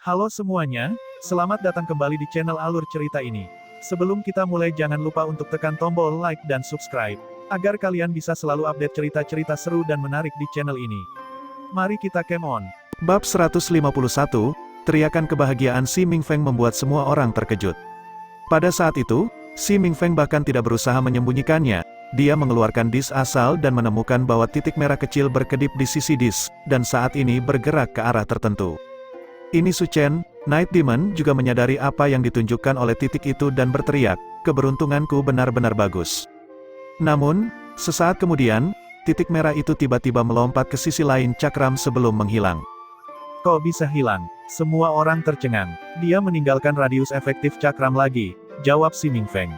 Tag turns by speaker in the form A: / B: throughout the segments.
A: Halo semuanya, selamat datang kembali di channel Alur Cerita ini. Sebelum kita mulai jangan lupa untuk tekan tombol like dan subscribe, agar kalian bisa selalu update cerita-cerita seru dan menarik di channel ini. Mari kita game on. Bab 151, teriakan kebahagiaan Si Mingfeng membuat semua orang terkejut. Pada saat itu, Si Mingfeng bahkan tidak berusaha menyembunyikannya. Dia mengeluarkan disk asal dan menemukan bahwa titik merah kecil berkedip di sisi disk, dan saat ini bergerak ke arah tertentu. Ini Su Chen, Night Demon juga menyadari apa yang ditunjukkan oleh titik itu dan berteriak, keberuntunganku benar-benar bagus. Namun, sesaat kemudian, titik merah itu tiba-tiba melompat ke sisi lain cakram sebelum menghilang. Kok bisa hilang? Semua orang tercengang. Dia meninggalkan radius efektif cakram lagi, jawab Si Mingfeng.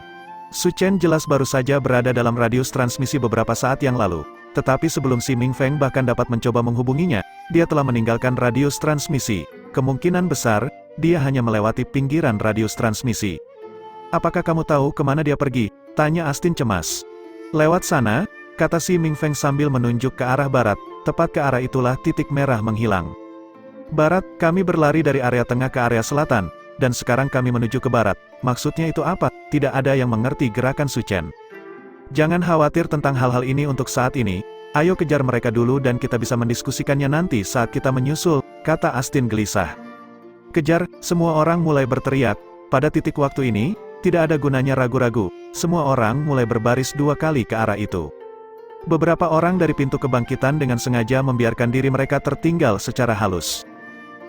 A: Su Chen jelas baru saja berada dalam radius transmisi beberapa saat yang lalu. Tetapi sebelum Si Mingfeng bahkan dapat mencoba menghubunginya, dia telah meninggalkan radius transmisi. Kemungkinan besar, dia hanya melewati pinggiran radius transmisi. Apakah kamu tahu kemana dia pergi? Tanya Astin cemas. Lewat sana, kata Si Mingfeng sambil menunjuk ke arah barat, tepat ke arah itulah titik merah menghilang. Barat, kami berlari dari area tengah ke area selatan, dan sekarang kami menuju ke barat. Maksudnya itu apa? Tidak ada yang mengerti gerakan Su Chen. Jangan khawatir tentang hal-hal ini untuk saat ini, ayo kejar mereka dulu dan kita bisa mendiskusikannya nanti saat kita menyusul, kata Astin gelisah. Kejar, semua orang mulai berteriak. Pada titik waktu ini, tidak ada gunanya ragu-ragu, semua orang mulai berbaris 2 kali ke arah itu. Beberapa orang dari pintu kebangkitan dengan sengaja membiarkan diri mereka tertinggal secara halus.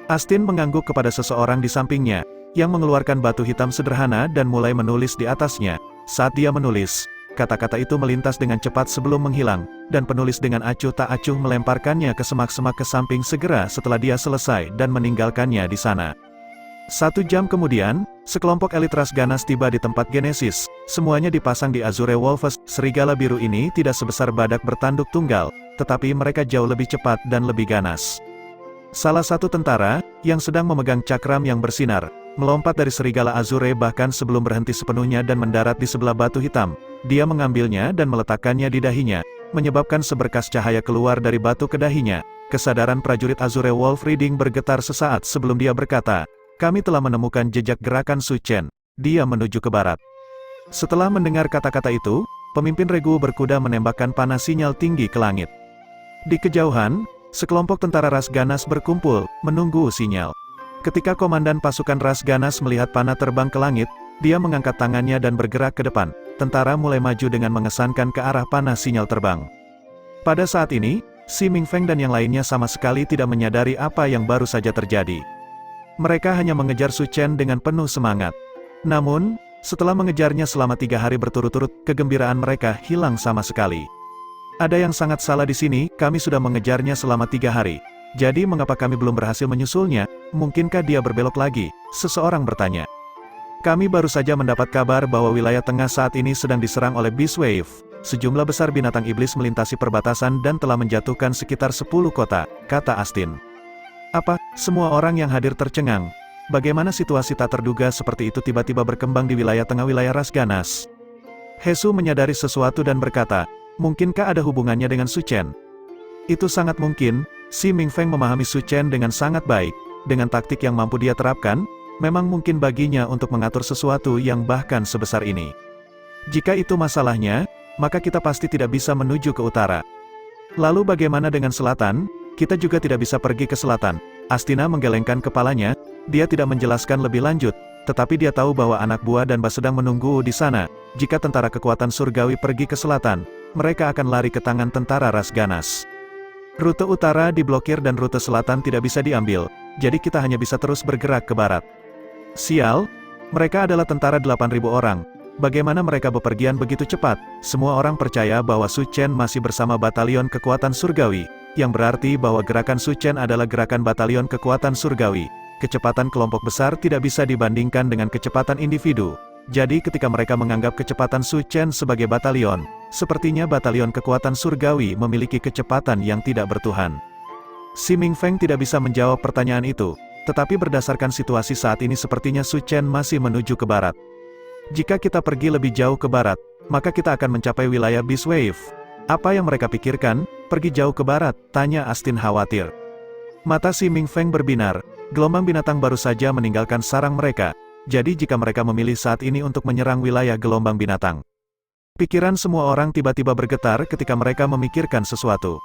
A: Astin mengangguk kepada seseorang di sampingnya, yang mengeluarkan batu hitam sederhana dan mulai menulis di atasnya. Saat dia menulis, kata-kata itu melintas dengan cepat sebelum menghilang, dan penulis dengan acuh tak acuh melemparkannya ke semak-semak ke samping segera setelah dia selesai dan meninggalkannya di sana. 1 jam kemudian, sekelompok elit ras ganas tiba di tempat Genesis. Semuanya dipasang di Azure Wolves. Serigala biru ini tidak sebesar badak bertanduk tunggal, tetapi mereka jauh lebih cepat dan lebih ganas. Salah satu tentara, yang sedang memegang cakram yang bersinar, melompat dari serigala Azure bahkan sebelum berhenti sepenuhnya dan mendarat di sebelah batu hitam. Dia mengambilnya dan meletakkannya di dahinya, menyebabkan seberkas cahaya keluar dari batu ke dahinya. Kesadaran prajurit Azure Wolf Reading bergetar sesaat sebelum dia berkata, kami telah menemukan jejak gerakan Su Chen. Dia menuju ke barat. Setelah mendengar kata-kata itu, pemimpin regu berkuda menembakkan panah sinyal tinggi ke langit. Di kejauhan, sekelompok tentara ras ganas berkumpul, menunggu sinyal. Ketika komandan pasukan ras ganas melihat panah terbang ke langit, dia mengangkat tangannya dan bergerak ke depan. Tentara mulai maju dengan mengesankan ke arah panah sinyal terbang. Pada saat ini, Si Mingfeng dan yang lainnya sama sekali tidak menyadari apa yang baru saja terjadi. Mereka hanya mengejar Su Chen dengan penuh semangat. Namun, setelah mengejarnya selama 3 hari berturut-turut, kegembiraan mereka hilang sama sekali. Ada yang sangat salah di sini, kami sudah mengejarnya selama 3 hari. Jadi mengapa kami belum berhasil menyusulnya? Mungkinkah dia berbelok lagi? Seseorang bertanya. Kami baru saja mendapat kabar bahwa wilayah tengah saat ini sedang diserang oleh Beast Wave. Sejumlah besar binatang iblis melintasi perbatasan dan telah menjatuhkan sekitar 10 kota, kata Astin. Apa? Semua orang yang hadir tercengang. Bagaimana situasi tak terduga seperti itu tiba-tiba berkembang di wilayah tengah wilayah ras ganas? Hesu menyadari sesuatu dan berkata, mungkinkah ada hubungannya dengan Su Chen? Itu sangat mungkin. Si Mingfeng memahami Su Chen dengan sangat baik. Dengan taktik yang mampu dia terapkan, memang mungkin baginya untuk mengatur sesuatu yang bahkan sebesar ini. Jika itu masalahnya, maka kita pasti tidak bisa menuju ke utara. Lalu bagaimana dengan selatan? Kita juga tidak bisa pergi ke selatan. Astina menggelengkan kepalanya. Dia tidak menjelaskan lebih lanjut, tetapi dia tahu bahwa anak buah dan Bas sedang menunggu di sana. Jika tentara kekuatan surgawi pergi ke selatan, mereka akan lari ke tangan tentara ras ganas. Rute utara diblokir dan rute selatan tidak bisa diambil, jadi kita hanya bisa terus bergerak ke barat. Sial, mereka adalah tentara 8.000 orang. Bagaimana mereka bepergian begitu cepat? Semua orang percaya bahwa Su Chen masih bersama batalion kekuatan surgawi, yang berarti bahwa gerakan Su Chen adalah gerakan batalion kekuatan surgawi. Kecepatan kelompok besar tidak bisa dibandingkan dengan kecepatan individu. Jadi ketika mereka menganggap kecepatan Su Chen sebagai batalion, sepertinya batalion kekuatan surgawi memiliki kecepatan yang tidak bertuhan. Si Mingfeng tidak bisa menjawab pertanyaan itu, tetapi berdasarkan situasi saat ini sepertinya Su Chen masih menuju ke barat. Jika kita pergi lebih jauh ke barat, maka kita akan mencapai wilayah Beast Wave. Apa yang mereka pikirkan? Pergi jauh ke barat? Tanya Astin khawatir. Mata Si Mingfeng berbinar. Gelombang binatang baru saja meninggalkan sarang mereka, jadi jika mereka memilih saat ini untuk menyerang wilayah gelombang binatang. Pikiran semua orang tiba-tiba bergetar ketika mereka memikirkan sesuatu.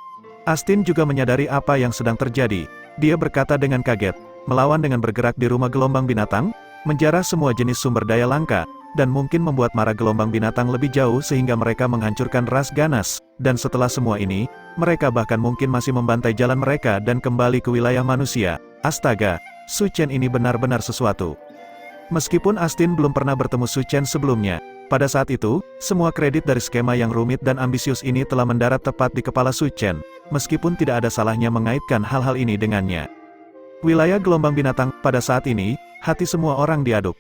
A: Astin juga menyadari apa yang sedang terjadi. Dia berkata dengan kaget, melawan dengan bergerak di rumah gelombang binatang, menjarah semua jenis sumber daya langka, dan mungkin membuat marah gelombang binatang lebih jauh sehingga mereka menghancurkan ras ganas, dan setelah semua ini, mereka bahkan mungkin masih membantai jalan mereka dan kembali ke wilayah manusia. Astaga, Su Chen ini benar-benar sesuatu. Meskipun Astin belum pernah bertemu Su Chen sebelumnya, pada saat itu, semua kredit dari skema yang rumit dan ambisius ini telah mendarat tepat di kepala Su Chen, meskipun tidak ada salahnya mengaitkan hal-hal ini dengannya. Wilayah gelombang binatang, pada saat ini, hati semua orang diaduk.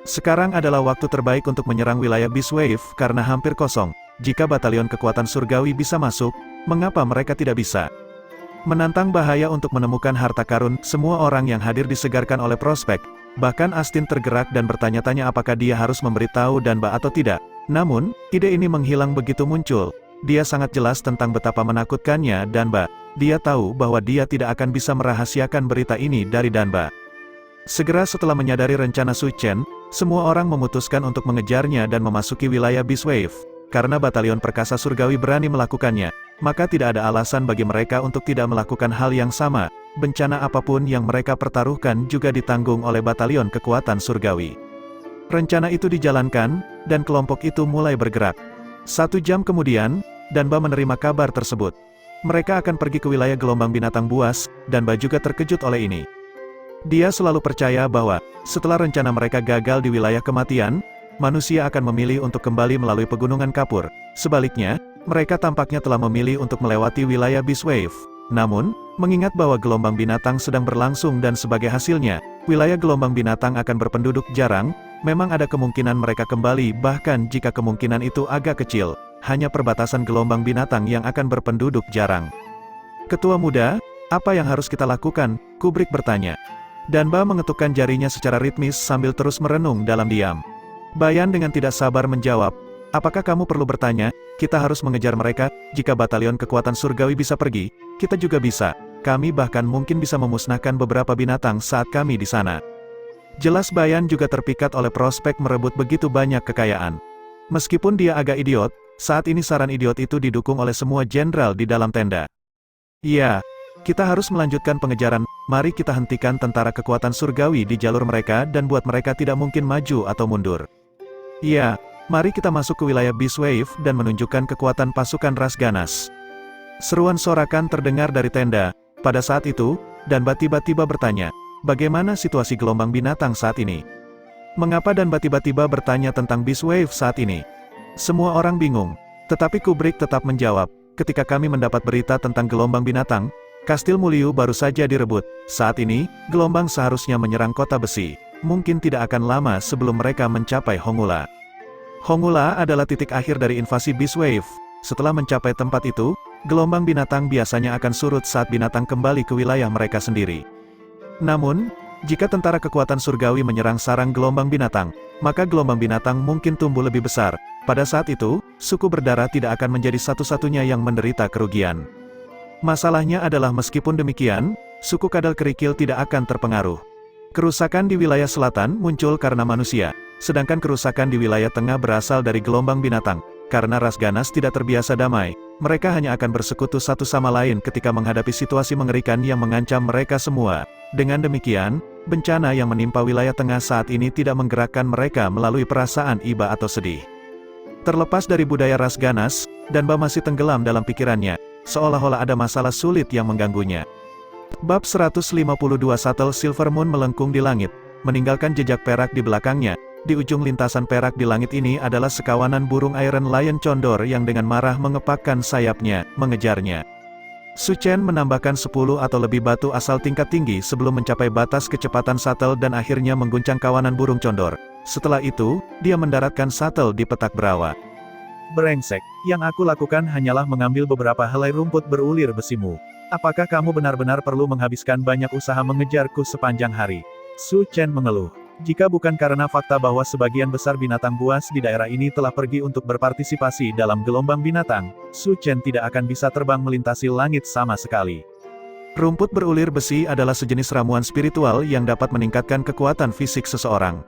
A: Sekarang adalah waktu terbaik untuk menyerang wilayah Beast Wave karena hampir kosong. Jika batalion kekuatan surgawi bisa masuk, mengapa mereka tidak bisa? Menantang bahaya untuk menemukan harta karun, semua orang yang hadir disegarkan oleh prospek. Bahkan Astin tergerak dan bertanya-tanya apakah dia harus memberitahu Danba atau tidak. Namun, ide ini menghilang begitu muncul. Dia sangat jelas tentang betapa menakutkannya Danba. Dia tahu bahwa dia tidak akan bisa merahasiakan berita ini dari Danba. Segera setelah menyadari rencana Su Chen, semua orang memutuskan untuk mengejarnya dan memasuki wilayah Beast Wave. Karena batalion perkasa surgawi berani melakukannya, maka tidak ada alasan bagi mereka untuk tidak melakukan hal yang sama. Bencana apapun yang mereka pertaruhkan juga ditanggung oleh batalion kekuatan surgawi. Rencana itu dijalankan, dan kelompok itu mulai bergerak. 1 jam kemudian, Danba menerima kabar tersebut. Mereka akan pergi ke wilayah gelombang binatang buas, Danba juga terkejut oleh ini. Dia selalu percaya bahwa, setelah rencana mereka gagal di wilayah kematian, manusia akan memilih untuk kembali melalui pegunungan kapur. Sebaliknya, mereka tampaknya telah memilih untuk melewati wilayah Beast Wave. Namun, mengingat bahwa gelombang binatang sedang berlangsung dan sebagai hasilnya, wilayah gelombang binatang akan berpenduduk jarang, memang ada kemungkinan mereka kembali bahkan jika kemungkinan itu agak kecil, hanya perbatasan gelombang binatang yang akan berpenduduk jarang. Ketua muda, apa yang harus kita lakukan? Kubrick bertanya. Danba mengetukkan jarinya secara ritmis sambil terus merenung dalam diam. Bayan dengan tidak sabar menjawab, apakah kamu perlu bertanya? Kita harus mengejar mereka. Jika batalion kekuatan surgawi bisa pergi, kita juga bisa. Kami bahkan mungkin bisa memusnahkan beberapa binatang saat kami di sana. Jelas Bayan juga terpikat oleh prospek merebut begitu banyak kekayaan. Meskipun dia agak idiot, saat ini saran idiot itu didukung oleh semua jenderal di dalam tenda. Iya, kita harus melanjutkan pengejaran. Mari kita hentikan tentara kekuatan surgawi di jalur mereka dan buat mereka tidak mungkin maju atau mundur. Iya, mari kita masuk ke wilayah Beast Wave dan menunjukkan kekuatan pasukan ras ganas. Seruan sorakan terdengar dari tenda. Pada saat itu, Danba tiba-tiba bertanya, bagaimana situasi gelombang binatang saat ini? Mengapa Danba tiba-tiba bertanya tentang Beast Wave saat ini? Semua orang bingung. Tetapi Kubrick tetap menjawab, ketika kami mendapat berita tentang gelombang binatang, Kastil Muliu baru saja direbut. Saat ini, gelombang seharusnya menyerang kota besi. Mungkin tidak akan lama sebelum mereka mencapai Hongula. Hongula adalah titik akhir dari invasi Beast Wave. Setelah mencapai tempat itu, gelombang binatang biasanya akan surut saat binatang kembali ke wilayah mereka sendiri. Namun, jika tentara kekuatan surgawi menyerang sarang gelombang binatang, maka gelombang binatang mungkin tumbuh lebih besar. Pada saat itu, suku berdarah tidak akan menjadi satu-satunya yang menderita kerugian. Masalahnya adalah meskipun demikian, suku kadal kerikil tidak akan terpengaruh. Kerusakan di wilayah selatan muncul karena manusia, sedangkan kerusakan di wilayah tengah berasal dari gelombang binatang. Karena ras ganas tidak terbiasa damai, mereka hanya akan bersekutu satu sama lain ketika menghadapi situasi mengerikan yang mengancam mereka semua. Dengan demikian, bencana yang menimpa wilayah tengah saat ini tidak menggerakkan mereka melalui perasaan iba atau sedih. Terlepas dari budaya ras ganas, Danba masih tenggelam dalam pikirannya, seolah-olah ada masalah sulit yang mengganggunya. Bab 152 Shuttle Silver Moon melengkung di langit, meninggalkan jejak perak di belakangnya. Di ujung lintasan perak di langit ini adalah sekawanan burung Iron Lion condor yang dengan marah mengepakkan sayapnya, mengejarnya. Su Chen menambahkan 10 atau lebih batu asal tingkat tinggi sebelum mencapai batas kecepatan shuttle dan akhirnya mengguncang kawanan burung condor. Setelah itu, dia mendaratkan shuttle di petak berawa. Brengsek, yang aku lakukan hanyalah mengambil beberapa helai rumput berulir besimu. Apakah kamu benar-benar perlu menghabiskan banyak usaha mengejarku sepanjang hari? Su Chen mengeluh. Jika bukan karena fakta bahwa sebagian besar binatang buas di daerah ini telah pergi untuk berpartisipasi dalam gelombang binatang, Su Chen tidak akan bisa terbang melintasi langit sama sekali. Rumput berulir besi adalah sejenis ramuan spiritual yang dapat meningkatkan kekuatan fisik seseorang.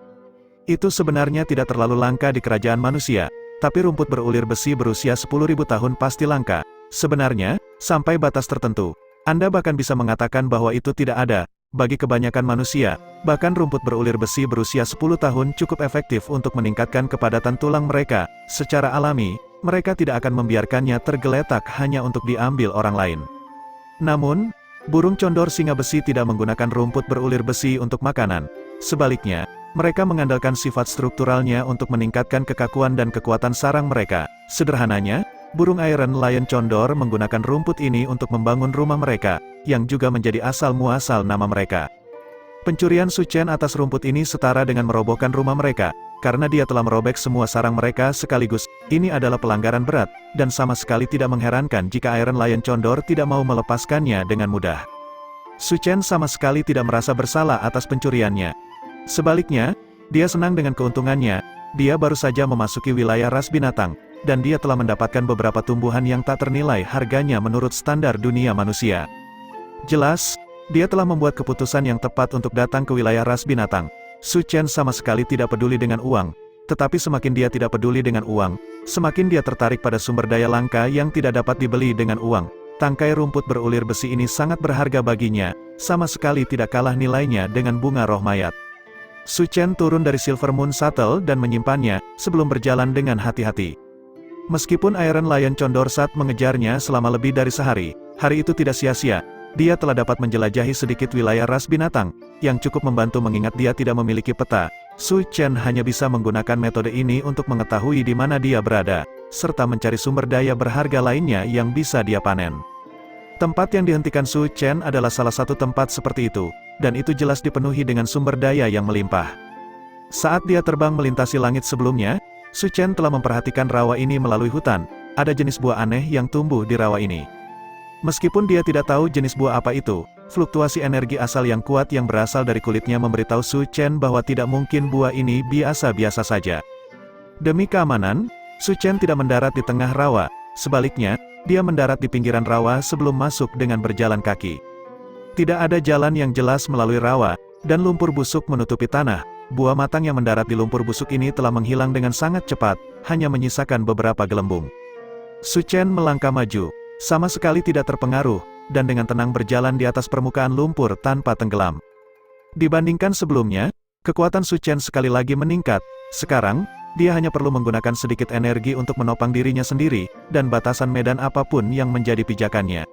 A: Itu sebenarnya tidak terlalu langka di kerajaan manusia, tapi rumput berulir besi berusia 10.000 tahun pasti langka. Sebenarnya, sampai batas tertentu, Anda bahkan bisa mengatakan bahwa itu tidak ada. Bagi kebanyakan manusia, bahkan rumput berulir besi berusia 10 tahun cukup efektif untuk meningkatkan kepadatan tulang mereka. Secara alami, mereka tidak akan membiarkannya tergeletak hanya untuk diambil orang lain. Namun, burung condor singa besi tidak menggunakan rumput berulir besi untuk makanan. Sebaliknya, mereka mengandalkan sifat strukturalnya untuk meningkatkan kekakuan dan kekuatan sarang mereka. Sederhananya, burung Iron Lion condor menggunakan rumput ini untuk membangun rumah mereka, yang juga menjadi asal-muasal nama mereka. Pencurian Su Chen atas rumput ini setara dengan merobohkan rumah mereka, karena dia telah merobek semua sarang mereka sekaligus. Ini adalah pelanggaran berat, dan sama sekali tidak mengherankan jika Iron Lion condor tidak mau melepaskannya dengan mudah. Su Chen sama sekali tidak merasa bersalah atas pencuriannya. Sebaliknya, dia senang dengan keuntungannya. Dia baru saja memasuki wilayah ras binatang, dan dia telah mendapatkan beberapa tumbuhan yang tak ternilai harganya menurut standar dunia manusia. Jelas, dia telah membuat keputusan yang tepat untuk datang ke wilayah ras binatang. Su Chen sama sekali tidak peduli dengan uang, tetapi semakin dia tidak peduli dengan uang, semakin dia tertarik pada sumber daya langka yang tidak dapat dibeli dengan uang. Tangkai rumput berulir besi ini sangat berharga baginya, sama sekali tidak kalah nilainya dengan bunga roh mayat. Su Chen turun dari Silver Moon Shuttle dan menyimpannya, sebelum berjalan dengan hati-hati. Meskipun Iron Lion condor saat mengejarnya selama lebih dari sehari, hari itu tidak sia-sia. Dia telah dapat menjelajahi sedikit wilayah ras binatang, yang cukup membantu mengingat dia tidak memiliki peta. Su Chen hanya bisa menggunakan metode ini untuk mengetahui di mana dia berada, serta mencari sumber daya berharga lainnya yang bisa dia panen. Tempat yang dihentikan Su Chen adalah salah satu tempat seperti itu, dan itu jelas dipenuhi dengan sumber daya yang melimpah. Saat dia terbang melintasi langit sebelumnya, Su Chen telah memperhatikan rawa ini melalui hutan. Ada jenis buah aneh yang tumbuh di rawa ini. Meskipun dia tidak tahu jenis buah apa itu, fluktuasi energi asal yang kuat yang berasal dari kulitnya memberitahu Su Chen bahwa tidak mungkin buah ini biasa-biasa saja. Demi keamanan, Su Chen tidak mendarat di tengah rawa, sebaliknya, dia mendarat di pinggiran rawa sebelum masuk dengan berjalan kaki. Tidak ada jalan yang jelas melalui rawa, dan lumpur busuk menutupi tanah. Buah matang yang mendarat di lumpur busuk ini telah menghilang dengan sangat cepat, hanya menyisakan beberapa gelembung. Su Chen melangkah maju, sama sekali tidak terpengaruh, dan dengan tenang berjalan di atas permukaan lumpur tanpa tenggelam. Dibandingkan sebelumnya, kekuatan Su Chen sekali lagi meningkat. Sekarang, dia hanya perlu menggunakan sedikit energi untuk menopang dirinya sendiri, dan batasan medan apapun yang menjadi pijakannya.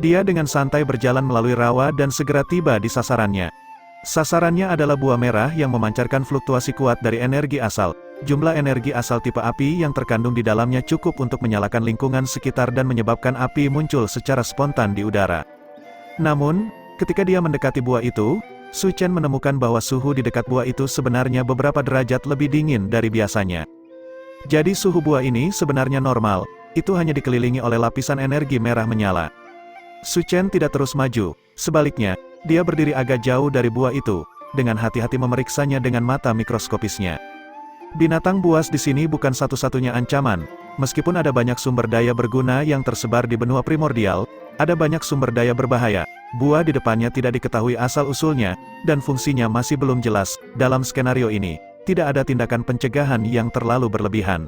A: Dia dengan santai berjalan melalui rawa dan segera tiba di sasarannya. Sasarannya adalah buah merah yang memancarkan fluktuasi kuat dari energi asal. Jumlah energi asal tipe api yang terkandung di dalamnya cukup untuk menyalakan lingkungan sekitar dan menyebabkan api muncul secara spontan di udara. Namun, ketika dia mendekati buah itu, Su Chen menemukan bahwa suhu di dekat buah itu sebenarnya beberapa derajat lebih dingin dari biasanya. Jadi suhu buah ini sebenarnya normal, itu hanya dikelilingi oleh lapisan energi merah menyala. Su Chen tidak terus maju, sebaliknya, dia berdiri agak jauh dari buah itu, dengan hati-hati memeriksanya dengan mata mikroskopisnya. Binatang buas di sini bukan satu-satunya ancaman. Meskipun ada banyak sumber daya berguna yang tersebar di benua primordial, ada banyak sumber daya berbahaya. Buah di depannya tidak diketahui asal-usulnya, dan fungsinya masih belum jelas. Dalam skenario ini, tidak ada tindakan pencegahan yang terlalu berlebihan.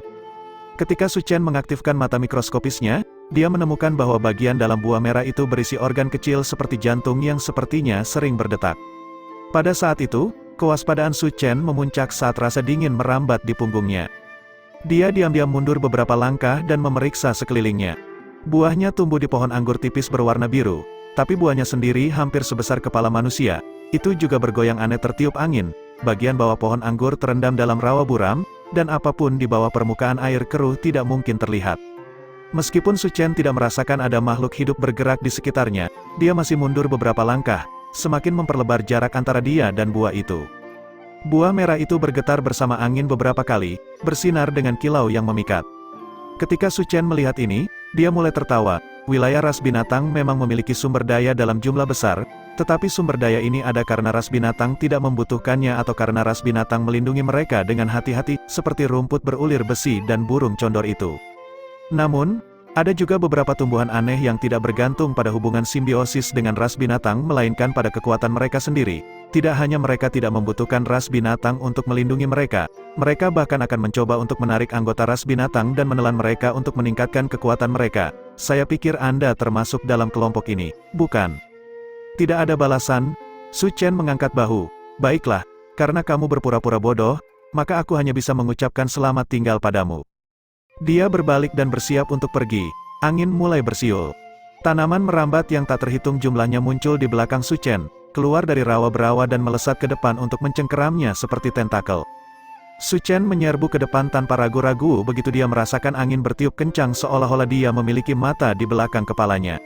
A: Ketika Su Chen mengaktifkan mata mikroskopisnya, dia menemukan bahwa bagian dalam buah merah itu berisi organ kecil seperti jantung yang sepertinya sering berdetak. Pada saat itu, kewaspadaan Su Chen memuncak saat rasa dingin merambat di punggungnya. Dia diam-diam mundur beberapa langkah dan memeriksa sekelilingnya. Buahnya tumbuh di pohon anggur tipis berwarna biru, tapi buahnya sendiri hampir sebesar kepala manusia. Itu juga bergoyang aneh tertiup angin. Bagian bawah pohon anggur terendam dalam rawa buram, dan apapun di bawah permukaan air keruh tidak mungkin terlihat. Meskipun Su Chen tidak merasakan ada makhluk hidup bergerak di sekitarnya, dia masih mundur beberapa langkah, semakin memperlebar jarak antara dia dan buah itu. Buah merah itu bergetar bersama angin beberapa kali, bersinar dengan kilau yang memikat. Ketika Su Chen melihat ini, dia mulai tertawa. Wilayah ras binatang memang memiliki sumber daya dalam jumlah besar, tetapi sumber daya ini ada karena ras binatang tidak membutuhkannya atau karena ras binatang melindungi mereka dengan hati-hati, seperti rumput berulir besi dan burung condor itu. Namun,
B: Ada juga beberapa tumbuhan aneh yang tidak bergantung pada hubungan simbiosis dengan ras binatang melainkan pada kekuatan mereka sendiri. Tidak hanya mereka tidak membutuhkan ras binatang untuk melindungi mereka, mereka bahkan akan mencoba untuk menarik anggota ras binatang dan menelan mereka untuk meningkatkan kekuatan mereka. Saya pikir Anda termasuk dalam kelompok ini, bukan? Tidak ada balasan. Su Chen mengangkat bahu. Baiklah, karena kamu berpura-pura bodoh, maka aku hanya bisa mengucapkan selamat tinggal padamu. Dia berbalik dan bersiap untuk pergi. Angin mulai bersiul. Tanaman merambat yang tak terhitung jumlahnya muncul di belakang Su Chen, keluar dari rawa-berawa dan melesat ke depan untuk mencengkeramnya seperti tentakel. Su Chen menyerbu ke depan tanpa ragu-ragu begitu dia merasakan angin bertiup kencang seolah-olah dia memiliki mata di belakang kepalanya.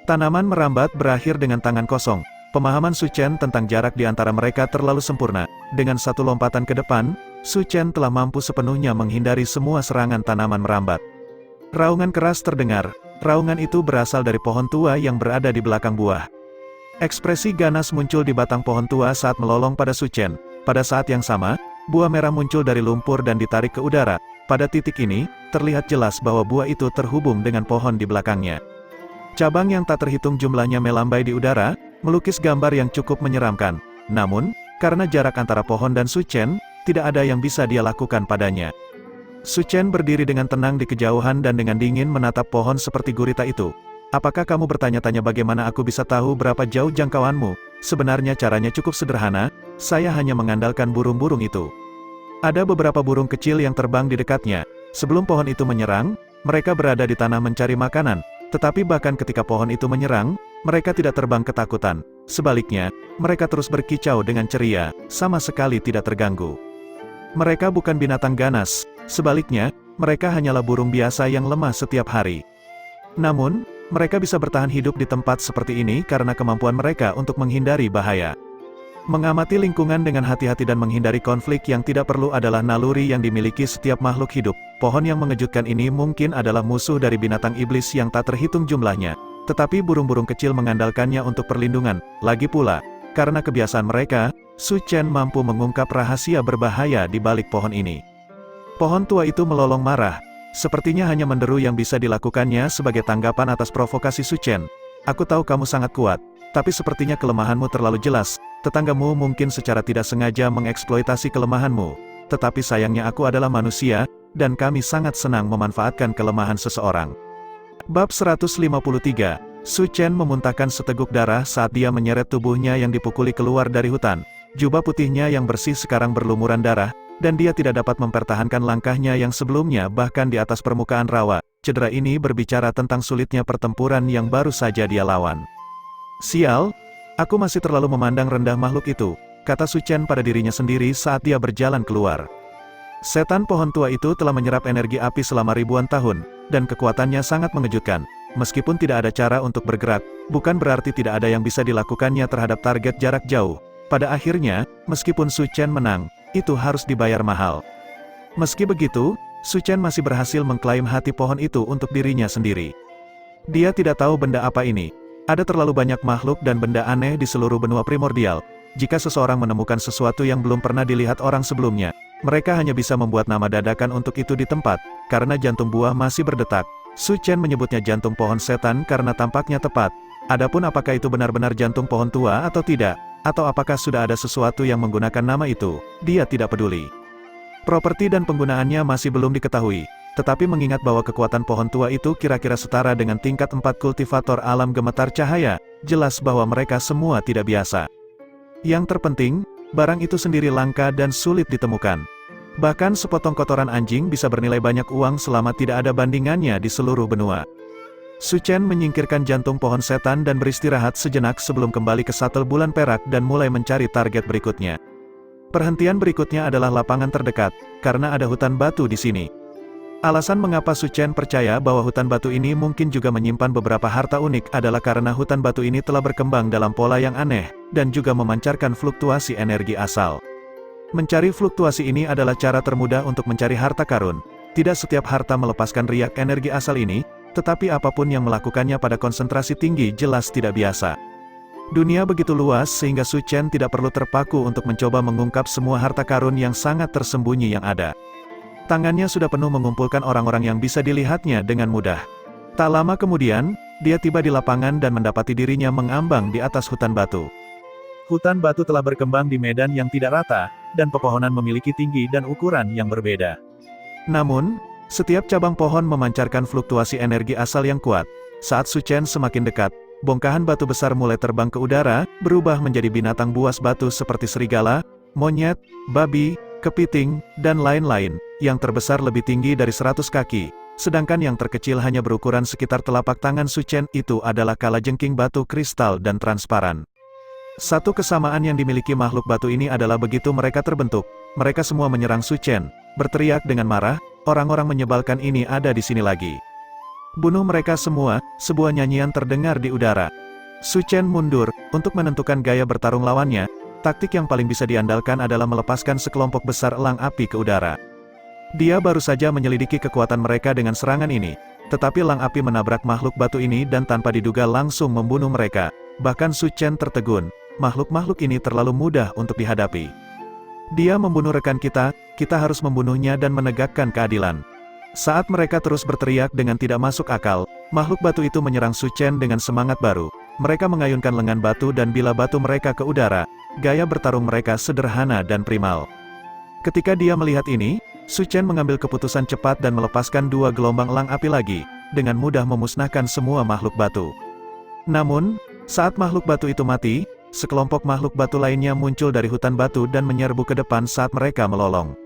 B: Tanaman merambat berakhir dengan tangan kosong. Pemahaman Su Chen tentang jarak di antara mereka terlalu sempurna. Dengan satu lompatan ke depan, Su Chen telah mampu sepenuhnya menghindari semua serangan tanaman merambat. Raungan keras terdengar. Raungan itu berasal dari pohon tua yang berada di belakang buah. Ekspresi ganas muncul di batang pohon tua saat melolong pada Su Chen. Pada saat yang sama, buah merah muncul dari lumpur dan ditarik ke udara. Pada titik ini, terlihat jelas bahwa buah itu terhubung dengan pohon di belakangnya. Cabang yang tak terhitung jumlahnya melambai di udara, melukis gambar yang cukup menyeramkan. Namun, karena jarak antara pohon dan Su Chen, tidak ada yang bisa dia lakukan padanya. Su Chen berdiri dengan tenang di kejauhan dan dengan dingin menatap pohon seperti gurita itu. Apakah kamu bertanya-tanya bagaimana aku bisa tahu berapa jauh jangkauanmu? Sebenarnya caranya cukup sederhana, saya hanya mengandalkan burung-burung itu. Ada beberapa burung kecil yang terbang di dekatnya. Sebelum pohon itu menyerang, mereka berada di tanah mencari makanan. Tetapi bahkan ketika pohon itu menyerang, mereka tidak terbang ketakutan. Sebaliknya, mereka terus berkicau dengan ceria, sama sekali tidak terganggu. Mereka bukan binatang ganas, sebaliknya, mereka hanyalah burung biasa yang lemah setiap hari. Namun, mereka bisa bertahan hidup di tempat seperti ini karena kemampuan mereka untuk menghindari bahaya. Mengamati lingkungan dengan hati-hati dan menghindari konflik yang tidak perlu adalah naluri yang dimiliki setiap makhluk hidup. Pohon yang mengejutkan ini mungkin adalah musuh dari binatang iblis yang tak terhitung jumlahnya. Tetapi burung-burung kecil mengandalkannya untuk perlindungan. Lagi pula, karena kebiasaan mereka, Su Chen mampu mengungkap rahasia berbahaya di balik pohon ini. Pohon tua itu melolong marah. Sepertinya hanya menderu yang bisa dilakukannya sebagai tanggapan atas provokasi Su Chen. Aku tahu kamu sangat kuat, tapi sepertinya kelemahanmu terlalu jelas. Tetanggamu mungkin secara tidak sengaja mengeksploitasi kelemahanmu. Tetapi sayangnya aku adalah manusia, dan kami sangat senang memanfaatkan kelemahan seseorang. Bab 153, Su Chen memuntahkan seteguk darah saat dia menyeret tubuhnya yang dipukuli keluar dari hutan. Jubah putihnya yang bersih sekarang berlumuran darah, dan dia tidak dapat mempertahankan langkahnya yang sebelumnya bahkan di atas permukaan rawa. Cedera ini berbicara tentang sulitnya pertempuran yang baru saja dia lawan. Sial, aku masih terlalu memandang rendah makhluk itu, kata Su Chen pada dirinya sendiri saat dia berjalan keluar. Setan pohon tua itu telah menyerap energi api selama ribuan tahun, dan kekuatannya sangat mengejutkan. Meskipun tidak ada cara untuk bergerak, bukan berarti tidak ada yang bisa dilakukannya terhadap target jarak jauh. Pada akhirnya, meskipun Su Chen menang, itu harus dibayar mahal. Meski begitu, Su Chen masih berhasil mengklaim hati pohon itu untuk dirinya sendiri. Dia tidak tahu benda apa ini. Ada terlalu banyak makhluk dan benda aneh di seluruh benua primordial. Jika seseorang menemukan sesuatu yang belum pernah dilihat orang sebelumnya, mereka hanya bisa membuat nama dadakan untuk itu di tempat, karena jantung buah masih berdetak. Su Chen menyebutnya jantung pohon setan karena tampaknya tepat. Adapun apakah itu benar-benar jantung pohon tua atau tidak, atau apakah sudah ada sesuatu yang menggunakan nama itu, dia tidak peduli. Properti dan penggunaannya masih belum diketahui. Tetapi mengingat bahwa kekuatan pohon tua itu kira-kira setara dengan tingkat 4 kultivator alam gemetar cahaya, jelas bahwa mereka semua tidak biasa. Yang terpenting, barang itu sendiri langka dan sulit ditemukan. Bahkan sepotong kotoran anjing bisa bernilai banyak uang selama tidak ada bandingannya di seluruh benua. Su Chen menyingkirkan jantung pohon setan dan beristirahat sejenak sebelum kembali ke satel bulan perak dan mulai mencari target berikutnya. Perhentian berikutnya adalah lapangan terdekat, karena ada hutan batu di sini. Alasan mengapa Su Chen percaya bahwa hutan batu ini mungkin juga menyimpan beberapa harta unik adalah karena hutan batu ini telah berkembang dalam pola yang aneh, dan juga memancarkan fluktuasi energi asal. Mencari fluktuasi ini adalah cara termudah untuk mencari harta karun. Tidak setiap harta melepaskan riak energi asal ini, tetapi apapun yang melakukannya pada konsentrasi tinggi jelas tidak biasa. Dunia begitu luas sehingga Su Chen tidak perlu terpaku untuk mencoba mengungkap semua harta karun yang sangat tersembunyi yang ada. Tangannya sudah penuh mengumpulkan orang-orang yang bisa dilihatnya dengan mudah. Tak lama kemudian, dia tiba di lapangan dan mendapati dirinya mengambang di atas hutan batu.
A: Hutan batu telah berkembang di medan yang tidak rata, dan pepohonan memiliki tinggi dan ukuran yang berbeda.
B: Namun, setiap cabang pohon memancarkan fluktuasi energi asal yang kuat. Saat Su Chen semakin dekat, bongkahan batu besar mulai terbang ke udara, berubah menjadi binatang buas batu seperti serigala, monyet, babi, kepiting, dan lain-lain, yang terbesar lebih tinggi dari 100 kaki, sedangkan yang terkecil hanya berukuran sekitar telapak tangan Su Chen. Itu adalah kalajengking batu kristal dan transparan. Satu kesamaan yang dimiliki makhluk batu ini adalah begitu mereka terbentuk, mereka semua menyerang Su Chen, berteriak dengan marah, orang-orang menyebalkan ini ada di sini lagi. Bunuh mereka semua, sebuah nyanyian terdengar di udara. Su Chen mundur, untuk menentukan gaya bertarung lawannya. Taktik yang paling bisa diandalkan adalah melepaskan sekelompok besar elang api ke udara. Dia baru saja menyelidiki kekuatan mereka dengan serangan ini, tetapi elang api menabrak makhluk batu ini dan tanpa diduga langsung membunuh mereka. Bahkan Su Chen tertegun, makhluk-makhluk ini terlalu mudah untuk dihadapi. Dia membunuh rekan kita harus membunuhnya dan menegakkan keadilan. Saat mereka terus berteriak dengan tidak masuk akal, makhluk batu itu menyerang Su Chen dengan semangat baru. Mereka mengayunkan lengan batu dan bila batu mereka ke udara. Gaya bertarung mereka sederhana dan primal. Ketika dia melihat ini, Su Chen mengambil keputusan cepat dan melepaskan 2 gelombang elang api lagi, dengan mudah memusnahkan semua makhluk batu. Namun, saat makhluk batu itu mati, sekelompok makhluk batu lainnya muncul dari hutan batu dan menyerbu ke depan saat mereka melolong.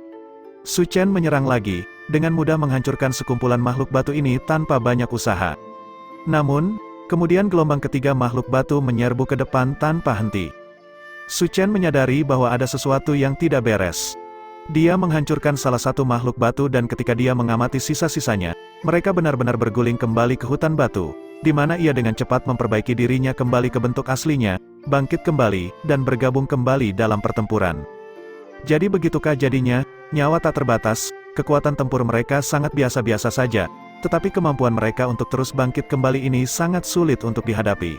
B: Su Chen menyerang lagi, dengan mudah menghancurkan sekumpulan makhluk batu ini tanpa banyak usaha. Namun, kemudian gelombang ketiga makhluk batu menyerbu ke depan tanpa henti. Su Chen menyadari bahwa ada sesuatu yang tidak beres. Dia menghancurkan salah satu makhluk batu dan ketika dia mengamati sisa-sisanya, mereka benar-benar berguling kembali ke hutan batu, di mana ia dengan cepat memperbaiki dirinya kembali ke bentuk aslinya, bangkit kembali, dan bergabung kembali dalam pertempuran. Jadi begitukah jadinya, nyawa tak terbatas, kekuatan tempur mereka sangat biasa-biasa saja, tetapi kemampuan mereka untuk terus bangkit kembali ini sangat sulit untuk dihadapi.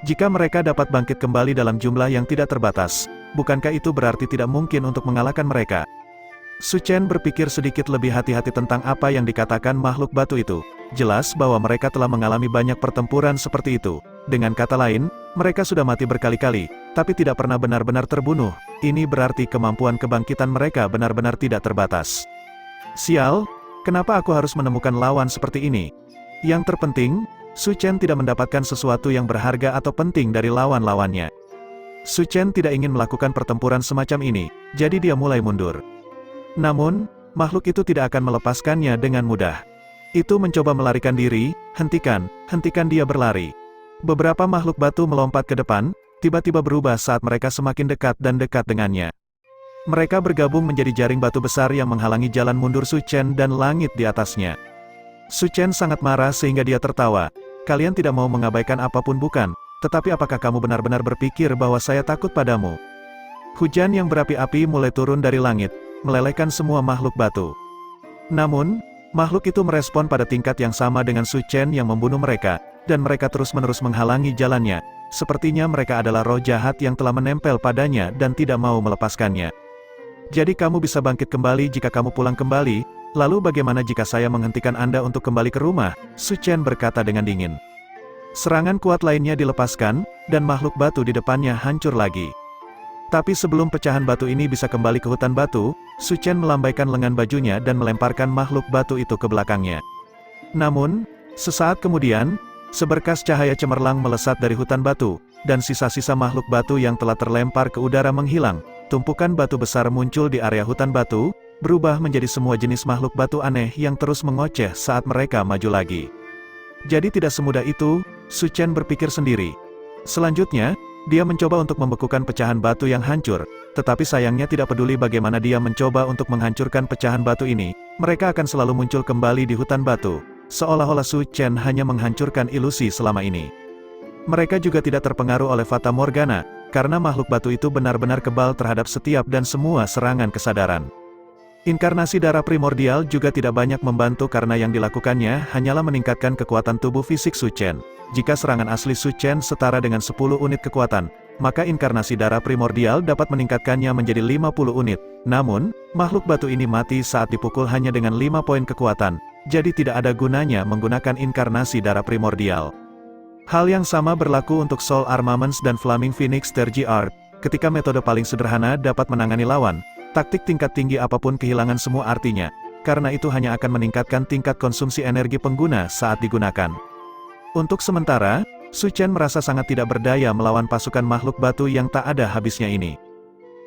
B: Jika mereka dapat bangkit kembali dalam jumlah yang tidak terbatas, bukankah itu berarti tidak mungkin untuk mengalahkan mereka? Su Chen berpikir sedikit lebih hati-hati tentang apa yang dikatakan makhluk batu itu. Jelas bahwa mereka telah mengalami banyak pertempuran seperti itu. Dengan kata lain, mereka sudah mati berkali-kali, tapi tidak pernah benar-benar terbunuh. Ini berarti kemampuan kebangkitan mereka benar-benar tidak terbatas. Sial, kenapa aku harus menemukan lawan seperti ini? Yang terpenting, Su Chen tidak mendapatkan sesuatu yang berharga atau penting dari lawan-lawannya. Su Chen tidak ingin melakukan pertempuran semacam ini, jadi dia mulai mundur. Namun, makhluk itu tidak akan melepaskannya dengan mudah. Itu mencoba melarikan diri, hentikan dia berlari. Beberapa makhluk batu melompat ke depan, tiba-tiba berubah saat mereka semakin dekat dan dekat dengannya. Mereka bergabung menjadi jaring batu besar yang menghalangi jalan mundur Su Chen dan langit di atasnya. Su Chen sangat marah sehingga dia tertawa. Kalian tidak mau mengabaikan apapun bukan? Tetapi apakah kamu benar-benar berpikir bahwa saya takut padamu? Hujan yang berapi-api mulai turun dari langit, melelehkan semua makhluk batu. Namun, makhluk itu merespon pada tingkat yang sama dengan Su Chen yang membunuh mereka, dan mereka terus-menerus menghalangi jalannya. Sepertinya mereka adalah roh jahat yang telah menempel padanya dan tidak mau melepaskannya. Jadi kamu bisa bangkit kembali jika kamu pulang kembali, lalu bagaimana jika saya menghentikan Anda untuk kembali ke rumah? Su Chen berkata dengan dingin. Serangan kuat lainnya dilepaskan, dan makhluk batu di depannya hancur lagi. Tapi sebelum pecahan batu ini bisa kembali ke hutan batu, Su Chen melambaikan lengan bajunya dan melemparkan makhluk batu itu ke belakangnya. Namun, sesaat kemudian, seberkas cahaya cemerlang melesat dari hutan batu, dan sisa-sisa makhluk batu yang telah terlempar ke udara menghilang. Tumpukan batu besar muncul di area hutan batu, berubah menjadi semua jenis makhluk batu aneh yang terus mengoceh saat mereka maju lagi. Jadi tidak semudah itu, Su Chen berpikir sendiri. Selanjutnya, dia mencoba untuk membekukan pecahan batu yang hancur, tetapi sayangnya tidak peduli bagaimana dia mencoba untuk menghancurkan pecahan batu ini, mereka akan selalu muncul kembali di hutan batu, seolah-olah Su Chen hanya menghancurkan ilusi selama ini. Mereka juga tidak terpengaruh oleh Fata Morgana, karena makhluk batu itu benar-benar kebal terhadap setiap dan semua serangan kesadaran. Inkarnasi darah primordial juga tidak banyak membantu karena yang dilakukannya hanyalah meningkatkan kekuatan tubuh fisik Su Chen. Jika serangan asli Su Chen setara dengan 10 unit kekuatan, maka inkarnasi darah primordial dapat meningkatkannya menjadi 50 unit. Namun, makhluk batu ini mati saat dipukul hanya dengan 5 poin kekuatan, jadi tidak ada gunanya menggunakan inkarnasi darah primordial. Hal yang sama berlaku untuk Soul Armaments dan Flaming Phoenix Tergy Art. Ketika metode paling sederhana dapat menangani lawan, taktik tingkat tinggi apapun kehilangan semua artinya, karena itu hanya akan meningkatkan tingkat konsumsi energi pengguna saat digunakan. Untuk sementara, Su Chen merasa sangat tidak berdaya melawan pasukan makhluk batu yang tak ada habisnya ini.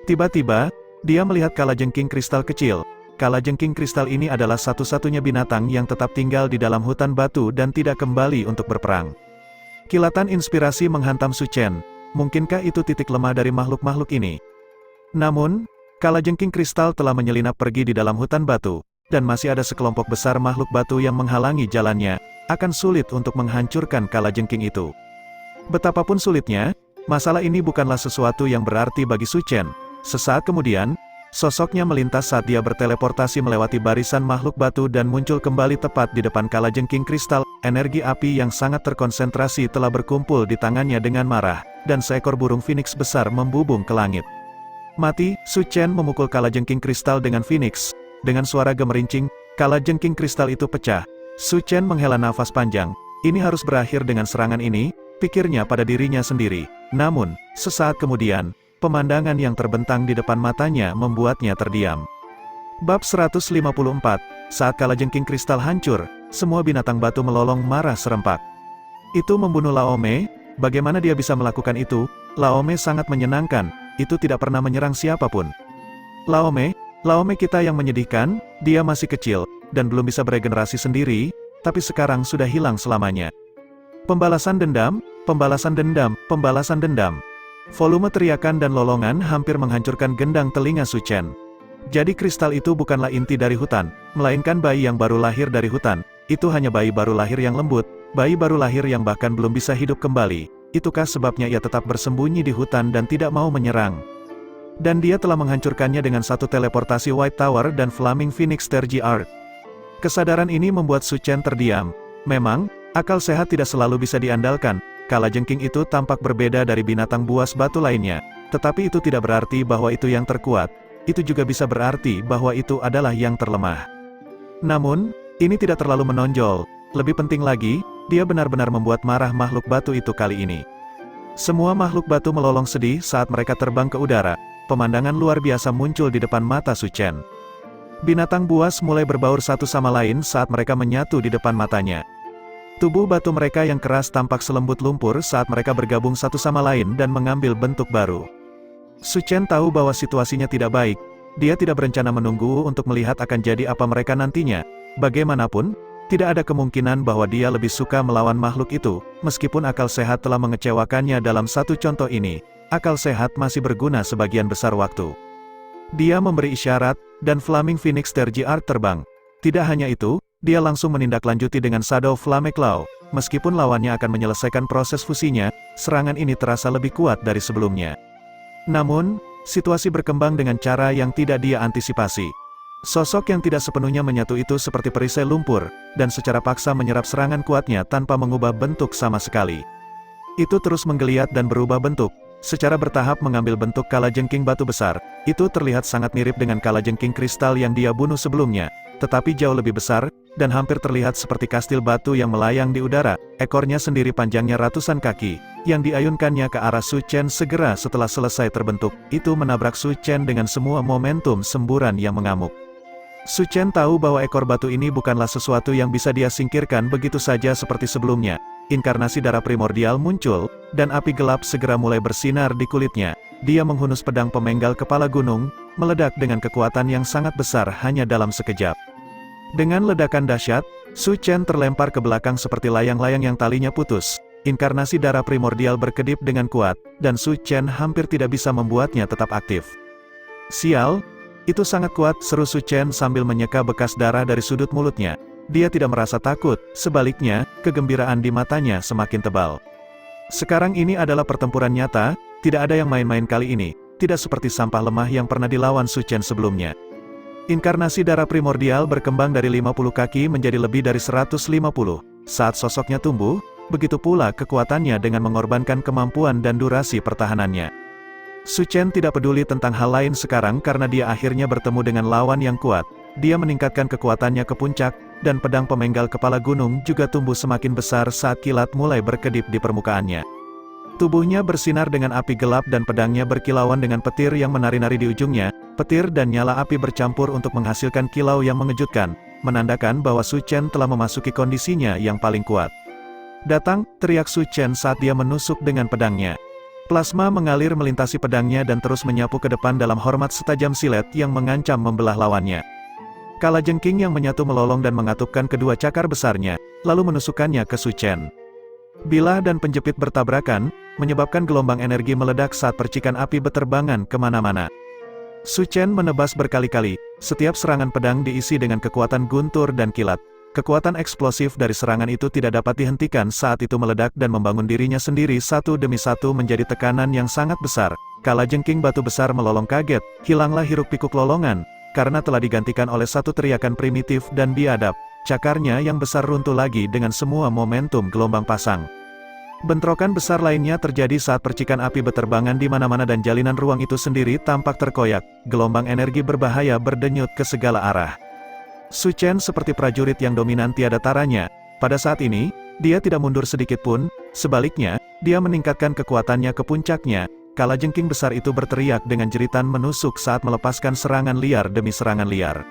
B: Tiba-tiba, dia melihat kalajengking kristal kecil. Kalajengking kristal ini adalah satu-satunya binatang yang tetap tinggal di dalam hutan batu dan tidak kembali untuk berperang. Kilatan inspirasi menghantam Su Chen. Mungkinkah itu titik lemah dari makhluk-makhluk ini? Namun, kalajengking kristal telah menyelinap pergi di dalam hutan batu, dan masih ada sekelompok besar makhluk batu yang menghalangi jalannya, akan sulit untuk menghancurkan kalajengking itu. Betapapun sulitnya, masalah ini bukanlah sesuatu yang berarti bagi Su Chen. Sesaat kemudian, sosoknya melintas saat dia berteleportasi melewati barisan makhluk batu dan muncul kembali tepat di depan kalajengking kristal. Energi api yang sangat terkonsentrasi telah berkumpul di tangannya dengan marah, dan seekor burung phoenix besar membubung ke langit. Mati, Su Chen memukul kalajengking kristal dengan phoenix. Dengan suara gemerincing, kalajengking kristal itu pecah. Su Chen menghela nafas panjang. Ini harus berakhir dengan serangan ini, pikirnya pada dirinya sendiri. Namun, sesaat kemudian, pemandangan yang terbentang di depan matanya membuatnya terdiam. Bab 154, saat kalajengking kristal hancur, semua binatang batu melolong marah serempak. Itu membunuh Laome, bagaimana dia bisa melakukan itu? Laome sangat menyenangkan, itu tidak pernah menyerang siapapun. Laome kita yang menyedihkan, dia masih kecil, dan belum bisa beregenerasi sendiri, tapi sekarang sudah hilang selamanya. Pembalasan dendam, pembalasan dendam, pembalasan dendam. Volume teriakan dan lolongan hampir menghancurkan gendang telinga Su Chen. Jadi kristal itu bukanlah inti dari hutan, melainkan bayi yang baru lahir dari hutan. Itu hanya bayi baru lahir yang lembut, bayi baru lahir yang bahkan belum bisa hidup kembali. Itukah sebabnya ia tetap bersembunyi di hutan dan tidak mau menyerang? Dan dia telah menghancurkannya dengan satu teleportasi White Tower dan Flaming Phoenix Tergy Art. Kesadaran ini membuat Su Chen terdiam. Memang, akal sehat tidak selalu bisa diandalkan. Kalajengking itu tampak berbeda dari binatang buas batu lainnya, tetapi itu tidak berarti bahwa itu yang terkuat. Itu juga bisa berarti bahwa itu adalah yang terlemah. Namun, ini tidak terlalu menonjol. Lebih penting lagi, dia benar-benar membuat marah makhluk batu itu kali ini. Semua makhluk batu melolong sedih saat mereka terbang ke udara. Pemandangan luar biasa muncul di depan mata Su Chen. Binatang buas mulai berbaur satu sama lain saat mereka menyatu di depan matanya. Tubuh batu mereka yang keras tampak selembut lumpur saat mereka bergabung satu sama lain dan mengambil bentuk baru. Su Chen tahu bahwa situasinya tidak baik. Dia tidak berencana menunggu untuk melihat akan jadi apa mereka nantinya. Bagaimanapun, tidak ada kemungkinan bahwa dia lebih suka melawan makhluk itu, meskipun akal sehat telah mengecewakannya dalam satu contoh ini. Akal sehat masih berguna sebagian besar waktu. Dia memberi isyarat, dan Flaming Phoenix Tergy Art terbang. Tidak hanya itu, dia langsung menindaklanjuti dengan Shadow Flame Claw. Meskipun lawannya akan menyelesaikan proses fusinya, serangan ini terasa lebih kuat dari sebelumnya. Namun, situasi berkembang dengan cara yang tidak dia antisipasi. Sosok yang tidak sepenuhnya menyatu itu seperti perisai lumpur, dan secara paksa menyerap serangan kuatnya tanpa mengubah bentuk sama sekali. Itu terus menggeliat dan berubah bentuk, secara bertahap mengambil bentuk kalajengking batu besar. Itu terlihat sangat mirip dengan kalajengking kristal yang dia bunuh sebelumnya, tetapi jauh lebih besar, dan hampir terlihat seperti kastil batu yang melayang di udara. Ekornya sendiri panjangnya ratusan kaki, yang diayunkannya ke arah Su Chen segera setelah selesai terbentuk. Itu menabrak Su Chen dengan semua momentum semburan yang mengamuk. Su Chen tahu bahwa ekor batu ini bukanlah sesuatu yang bisa dia singkirkan begitu saja seperti sebelumnya. Inkarnasi darah primordial muncul, dan api gelap segera mulai bersinar di kulitnya. Dia menghunus pedang pemenggal kepala gunung, meledak dengan kekuatan yang sangat besar hanya dalam sekejap. Dengan ledakan dahsyat, Su Chen terlempar ke belakang seperti layang-layang yang talinya putus. Inkarnasi darah primordial berkedip dengan kuat, dan Su Chen hampir tidak bisa membuatnya tetap aktif. Sial! Itu sangat kuat, seru Su Chen sambil menyeka bekas darah dari sudut mulutnya. Dia tidak merasa takut, sebaliknya, kegembiraan di matanya semakin tebal. Sekarang ini adalah pertempuran nyata, tidak ada yang main-main kali ini, tidak seperti sampah lemah yang pernah dilawan Su Chen sebelumnya. Inkarnasi darah primordial berkembang dari 50 kaki menjadi lebih dari 150. Saat sosoknya tumbuh, begitu pula kekuatannya dengan mengorbankan kemampuan dan durasi pertahanannya. Su Chen tidak peduli tentang hal lain sekarang karena dia akhirnya bertemu dengan lawan yang kuat. Dia meningkatkan kekuatannya ke puncak, dan pedang pemenggal kepala gunung juga tumbuh semakin besar saat kilat mulai berkedip di permukaannya. Tubuhnya bersinar dengan api gelap dan pedangnya berkilauan dengan petir yang menari-nari di ujungnya. Petir dan nyala api bercampur untuk menghasilkan kilau yang mengejutkan, menandakan bahwa Su Chen telah memasuki kondisinya yang paling kuat. "Datang!" teriak Su Chen saat dia menusuk dengan pedangnya. Plasma mengalir melintasi pedangnya dan terus menyapu ke depan dalam hormat setajam silet yang mengancam membelah lawannya. Kalajengking yang menyatu melolong dan mengatupkan kedua cakar besarnya, lalu menusukkannya ke Su Chen. Bilah dan penjepit bertabrakan, menyebabkan gelombang energi meledak saat percikan api beterbangan kemana-mana. Su Chen menebas berkali-kali, setiap serangan pedang diisi dengan kekuatan guntur dan kilat. Kekuatan eksplosif dari serangan itu tidak dapat dihentikan saat itu meledak dan membangun dirinya sendiri satu demi satu menjadi tekanan yang sangat besar. Kalajengking batu besar melolong kaget, hilanglah hiruk-pikuk lolongan, karena telah digantikan oleh satu teriakan primitif dan biadab. Cakarnya yang besar runtuh lagi dengan semua momentum gelombang pasang. Bentrokan besar lainnya terjadi saat percikan api beterbangan di mana-mana dan jalinan ruang itu sendiri tampak terkoyak. Gelombang energi berbahaya berdenyut ke segala arah. Su Chen seperti prajurit yang dominan tiada taranya. Pada saat ini, dia tidak mundur sedikit pun, sebaliknya, dia meningkatkan kekuatannya ke puncaknya. Kalajengking besar itu berteriak dengan jeritan menusuk saat melepaskan serangan liar demi serangan liar.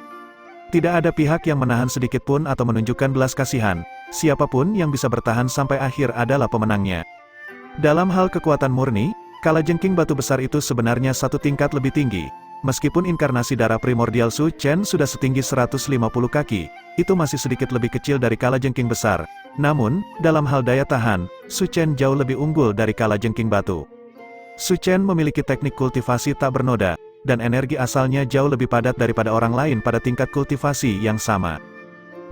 B: Tidak ada pihak yang menahan sedikit pun atau menunjukkan belas kasihan. Siapapun yang bisa bertahan sampai akhir adalah pemenangnya. Dalam hal kekuatan murni, kalajengking batu besar itu sebenarnya satu tingkat lebih tinggi. Meskipun inkarnasi darah primordial Su Chen sudah setinggi 150 kaki, itu masih sedikit lebih kecil dari kalajengking besar. Namun, dalam hal daya tahan, Su Chen jauh lebih unggul dari kalajengking batu. Su Chen memiliki teknik kultivasi tak bernoda, dan energi asalnya jauh lebih padat daripada orang lain pada tingkat kultivasi yang sama.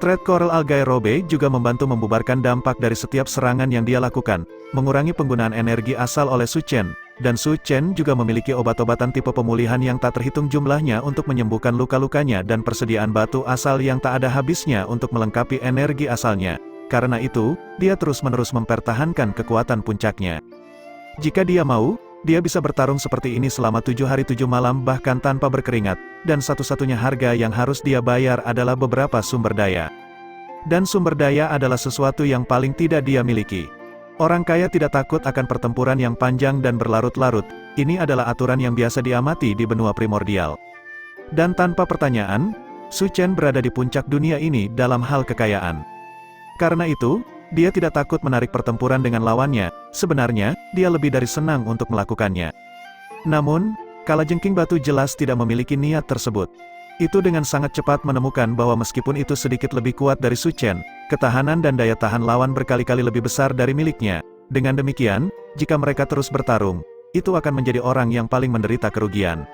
B: Thread Coral Algae Robe juga membantu membubarkan dampak dari setiap serangan yang dia lakukan, mengurangi penggunaan energi asal oleh Su Chen, dan Su Chen juga memiliki obat-obatan tipe pemulihan yang tak terhitung jumlahnya untuk menyembuhkan luka-lukanya dan persediaan batu asal yang tak ada habisnya untuk melengkapi energi asalnya. Karena itu, dia terus-menerus mempertahankan kekuatan puncaknya. Jika dia mau, dia bisa bertarung seperti ini selama 7 hari 7 malam bahkan tanpa berkeringat, dan satu-satunya harga yang harus dia bayar adalah beberapa sumber daya. Dan sumber daya adalah sesuatu yang paling tidak dia miliki. Orang kaya tidak takut akan pertempuran yang panjang dan berlarut-larut, ini adalah aturan yang biasa diamati di benua primordial. Dan tanpa pertanyaan, Su Chen berada di puncak dunia ini dalam hal kekayaan. Karena itu, dia tidak takut menarik pertempuran dengan lawannya, sebenarnya, dia lebih dari senang untuk melakukannya. Namun, kalajengking batu jelas tidak memiliki niat tersebut. Itu dengan sangat cepat menemukan bahwa meskipun itu sedikit lebih kuat dari Su Chen, ketahanan dan daya tahan lawan berkali-kali lebih besar dari miliknya. Dengan demikian, jika mereka terus bertarung, itu akan menjadi orang yang paling menderita kerugian.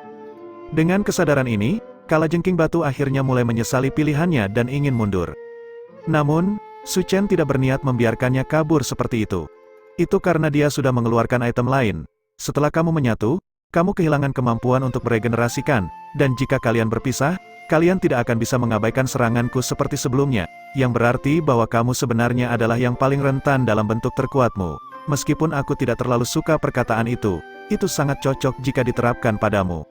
B: Dengan kesadaran ini, kalajengking batu akhirnya mulai menyesali pilihannya dan ingin mundur. Namun, Su Chen tidak berniat membiarkannya kabur seperti itu. Itu karena dia sudah mengeluarkan item lain. Setelah kamu menyatu, kamu kehilangan kemampuan untuk meregenerasikan, dan jika kalian berpisah, kalian tidak akan bisa mengabaikan seranganku seperti sebelumnya, yang berarti bahwa kamu sebenarnya adalah yang paling rentan dalam bentuk terkuatmu. Meskipun aku tidak terlalu suka perkataan itu sangat cocok jika diterapkan padamu.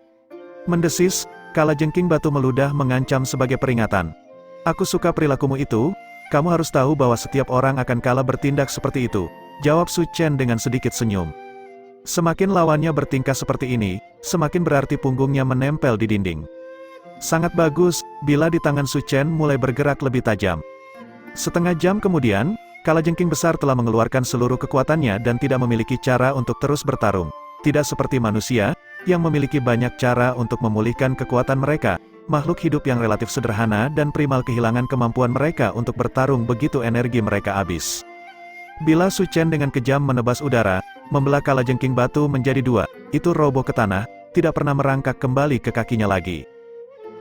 B: Mendesis, kalajengking batu meludah mengancam sebagai peringatan. Aku suka perilakumu itu. Kamu harus tahu bahwa setiap orang akan kalah bertindak seperti itu, jawab Su Chen dengan sedikit senyum. Semakin lawannya bertingkah seperti ini, semakin berarti punggungnya menempel di dinding. Sangat bagus, bila di tangan Su Chen mulai bergerak lebih tajam. Setengah jam kemudian, kalajengking besar telah mengeluarkan seluruh kekuatannya dan tidak memiliki cara untuk terus bertarung. Tidak seperti manusia, yang memiliki banyak cara untuk memulihkan kekuatan mereka. Makhluk hidup yang relatif sederhana dan primal kehilangan kemampuan mereka untuk bertarung begitu energi mereka habis. Bila Su Chen dengan kejam menebas udara, membelah kalajengking batu menjadi dua, itu roboh ke tanah, tidak pernah merangkak kembali ke kakinya lagi.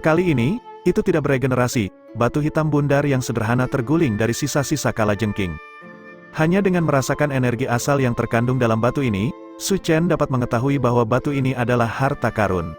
B: Kali ini, itu tidak beregenerasi, batu hitam bundar yang sederhana terguling dari sisa-sisa kalajengking. Hanya dengan merasakan energi asal yang terkandung dalam batu ini, Su Chen dapat mengetahui bahwa batu ini adalah harta karun.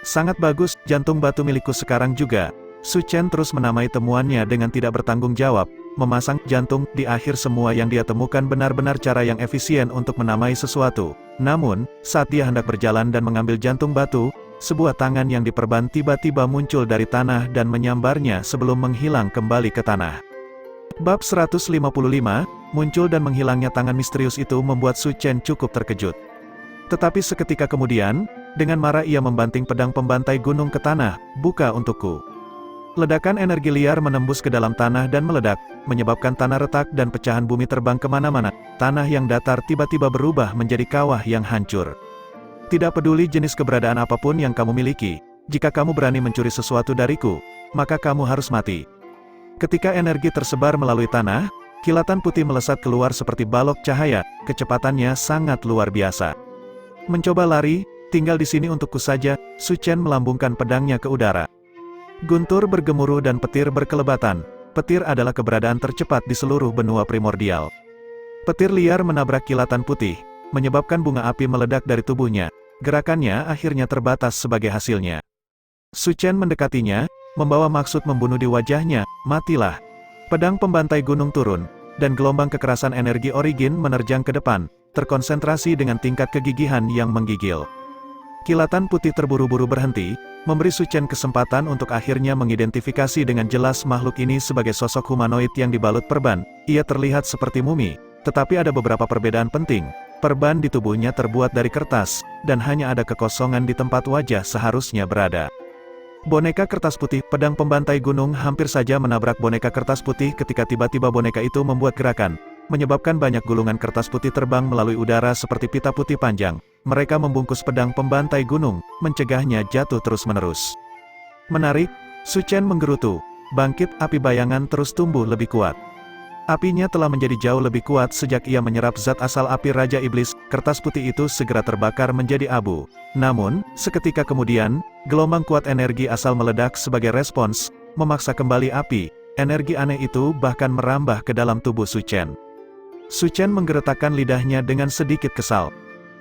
B: Sangat bagus, jantung batu milikku sekarang juga. Su Chen terus menamai temuannya dengan tidak bertanggung jawab, memasang jantung di akhir semua yang dia temukan benar-benar cara yang efisien untuk menamai sesuatu. Namun, saat dia hendak berjalan dan mengambil jantung batu, sebuah tangan yang diperban tiba-tiba muncul dari tanah dan menyambarnya sebelum menghilang kembali ke tanah. Bab 155, muncul dan menghilangnya tangan misterius itu membuat Su Chen cukup terkejut. Tetapi seketika kemudian, dengan marah ia membanting pedang pembantai gunung ke tanah, "Buka untukku." Ledakan energi liar menembus ke dalam tanah dan meledak, menyebabkan tanah retak dan pecahan bumi terbang kemana-mana. Tanah yang datar tiba-tiba berubah menjadi kawah yang hancur. Tidak peduli jenis keberadaan apapun yang kamu miliki, jika kamu berani mencuri sesuatu dariku, maka kamu harus mati. Ketika energi tersebar melalui tanah, kilatan putih melesat keluar seperti balok cahaya, kecepatannya sangat luar biasa. Mencoba lari, tinggal di sini untukku saja, Su Chen melambungkan pedangnya ke udara. Guntur bergemuruh dan petir berkelebatan. Petir adalah keberadaan tercepat di seluruh benua primordial. Petir liar menabrak kilatan putih, menyebabkan bunga api meledak dari tubuhnya. Gerakannya akhirnya terbatas sebagai hasilnya. Su Chen mendekatinya, membawa maksud membunuh di wajahnya. "Matilah." Pedang pembantai gunung turun, dan gelombang kekerasan energi origin menerjang ke depan, terkonsentrasi dengan tingkat kegigihan yang menggigil. Kilatan putih terburu-buru berhenti, memberi Su Chen kesempatan untuk akhirnya mengidentifikasi dengan jelas makhluk ini sebagai sosok humanoid yang dibalut perban. Ia terlihat seperti mumi, tetapi ada beberapa perbedaan penting. Perban di tubuhnya terbuat dari kertas, dan hanya ada kekosongan di tempat wajah seharusnya berada. Boneka kertas putih, pedang pembantai gunung hampir saja menabrak boneka kertas putih ketika tiba-tiba boneka itu membuat gerakan, menyebabkan banyak gulungan kertas putih terbang melalui udara seperti pita putih panjang. Mereka membungkus pedang pembantai gunung, mencegahnya jatuh terus-menerus. Menarik, Su Chen menggerutu. Bangkit api bayangan terus tumbuh lebih kuat. Apinya telah menjadi jauh lebih kuat sejak ia menyerap zat asal api Raja Iblis. Kertas putih itu segera terbakar menjadi abu. Namun, seketika kemudian, gelombang kuat energi asal meledak sebagai respons, memaksa kembali api. Energi aneh itu bahkan merambah ke dalam tubuh Su Chen. Su Chen menggeretakkan lidahnya dengan sedikit kesal.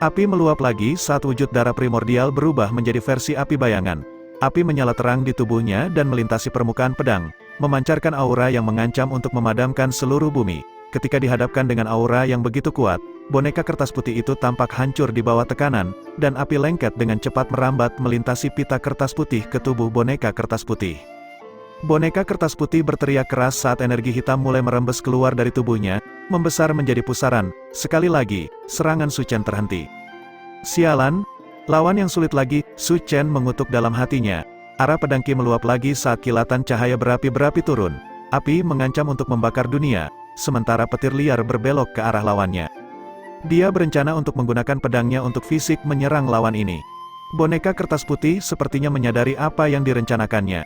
B: Api meluap lagi saat wujud darah primordial berubah menjadi versi api bayangan. Api menyala terang di tubuhnya dan melintasi permukaan pedang, memancarkan aura yang mengancam untuk memadamkan seluruh bumi. Ketika dihadapkan dengan aura yang begitu kuat, boneka kertas putih itu tampak hancur di bawah tekanan, dan api lengket dengan cepat merambat melintasi pita kertas putih ke tubuh boneka kertas putih. Boneka kertas putih berteriak keras saat energi hitam mulai merembes keluar dari tubuhnya, membesar menjadi pusaran. Sekali lagi, serangan Su Chen terhenti. "Sialan, lawan yang sulit lagi," Su Chen mengutuk dalam hatinya. Arah pedang Qi meluap lagi saat kilatan cahaya berapi-berapi turun. Api mengancam untuk membakar dunia, sementara petir liar berbelok ke arah lawannya. Dia berencana untuk menggunakan pedangnya untuk fisik menyerang lawan ini. Boneka kertas putih sepertinya menyadari apa yang direncanakannya.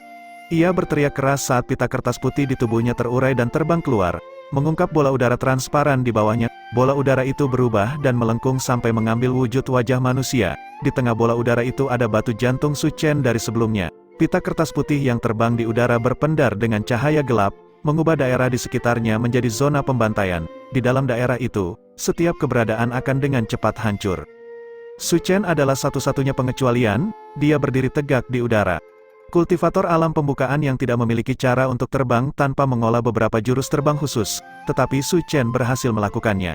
B: Ia berteriak keras saat pita kertas putih di tubuhnya terurai dan terbang keluar, mengungkap bola udara transparan di bawahnya. Bola udara itu berubah dan melengkung sampai mengambil wujud wajah manusia. Di tengah bola udara itu ada batu jantung Su Chen dari sebelumnya. Pita kertas putih yang terbang di udara berpendar dengan cahaya gelap, mengubah daerah di sekitarnya menjadi zona pembantaian. Di dalam daerah itu, setiap keberadaan akan dengan cepat hancur. Su Chen adalah satu-satunya pengecualian, dia berdiri tegak di udara. Kultivator alam pembukaan yang tidak memiliki cara untuk terbang tanpa mengolah beberapa jurus terbang khusus, tetapi Su Chen berhasil melakukannya.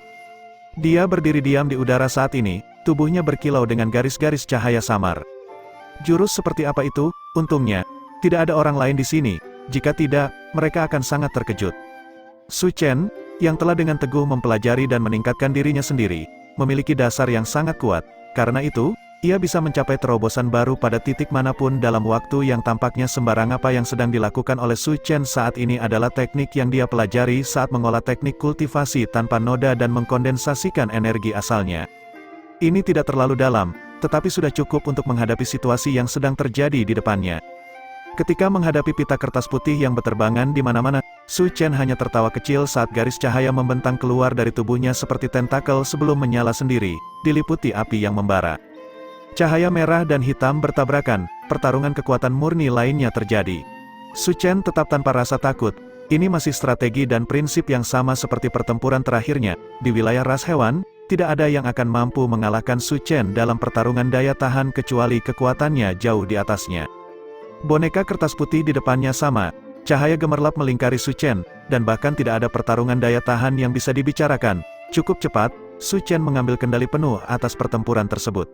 B: Dia berdiri diam di udara saat ini, tubuhnya berkilau dengan garis-garis cahaya samar. Jurus seperti apa itu? Untungnya, tidak ada orang lain di sini. Jika tidak, mereka akan sangat terkejut. Su Chen, yang telah dengan teguh mempelajari dan meningkatkan dirinya sendiri, memiliki dasar yang sangat kuat. Karena itu, ia bisa mencapai terobosan baru pada titik manapun dalam waktu yang tampaknya sembarang. Apa yang sedang dilakukan oleh Su Chen saat ini adalah teknik yang dia pelajari saat mengolah teknik kultivasi tanpa noda dan mengkondensasikan energi asalnya. Ini tidak terlalu dalam, tetapi sudah cukup untuk menghadapi situasi yang sedang terjadi di depannya. Ketika menghadapi pita kertas putih yang berterbangan di mana-mana, Su Chen hanya tertawa kecil saat garis cahaya membentang keluar dari tubuhnya seperti tentakel sebelum menyala sendiri, diliputi api yang membara. Cahaya merah dan hitam bertabrakan, pertarungan kekuatan murni lainnya terjadi. Su Chen tetap tanpa rasa takut. Ini masih strategi dan prinsip yang sama seperti pertempuran terakhirnya. Di wilayah ras hewan, tidak ada yang akan mampu mengalahkan Su Chen dalam pertarungan daya tahan kecuali kekuatannya jauh di atasnya. Boneka kertas putih di depannya sama, cahaya gemerlap melingkari Su Chen, dan bahkan tidak ada pertarungan daya tahan yang bisa dibicarakan. Cukup cepat, Su Chen mengambil kendali penuh atas pertempuran tersebut.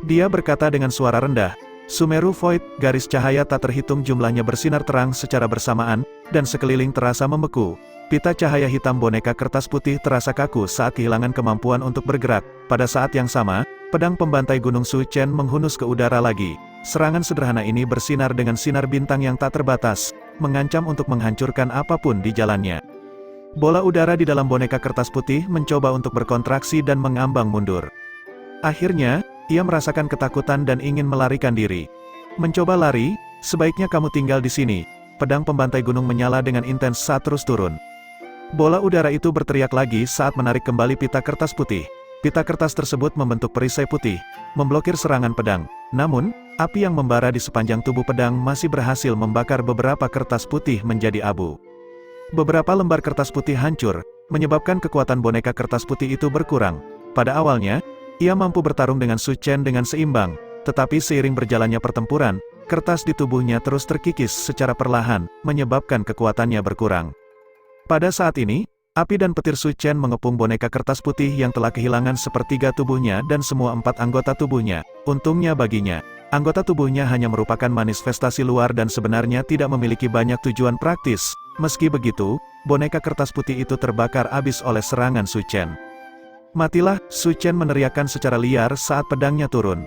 B: Dia berkata dengan suara rendah, Sumeru Void, garis cahaya tak terhitung jumlahnya bersinar terang secara bersamaan, dan sekeliling terasa membeku. Pita cahaya hitam boneka kertas putih terasa kaku saat kehilangan kemampuan untuk bergerak. Pada saat yang sama, pedang pembantai Gunung Su Chen menghunus ke udara lagi. Serangan sederhana ini bersinar dengan sinar bintang yang tak terbatas, mengancam untuk menghancurkan apapun di jalannya. Bola udara di dalam boneka kertas putih mencoba untuk berkontraksi dan mengambang mundur. Akhirnya, ia merasakan ketakutan dan ingin melarikan diri. Mencoba lari, sebaiknya kamu tinggal di sini. Pedang pembantai gunung menyala dengan intens saat terus turun. Bola udara itu berteriak lagi saat menarik kembali pita kertas putih. Pita kertas tersebut membentuk perisai putih, memblokir serangan pedang. Namun, api yang membara di sepanjang tubuh pedang masih berhasil membakar beberapa kertas putih menjadi abu. Beberapa lembar kertas putih hancur, menyebabkan kekuatan boneka kertas putih itu berkurang. Pada awalnya, ia mampu bertarung dengan Su Chen dengan seimbang, tetapi seiring berjalannya pertempuran, kertas di tubuhnya terus terkikis secara perlahan, menyebabkan kekuatannya berkurang. Pada saat ini, api dan petir Su Chen mengepung boneka kertas putih yang telah kehilangan sepertiga tubuhnya dan semua 4 anggota tubuhnya. Untungnya baginya, anggota tubuhnya hanya merupakan manifestasi luar dan sebenarnya tidak memiliki banyak tujuan praktis. Meski begitu, boneka kertas putih itu terbakar habis oleh serangan Su Chen. Matilah, Su Chen meneriakkan secara liar saat pedangnya turun.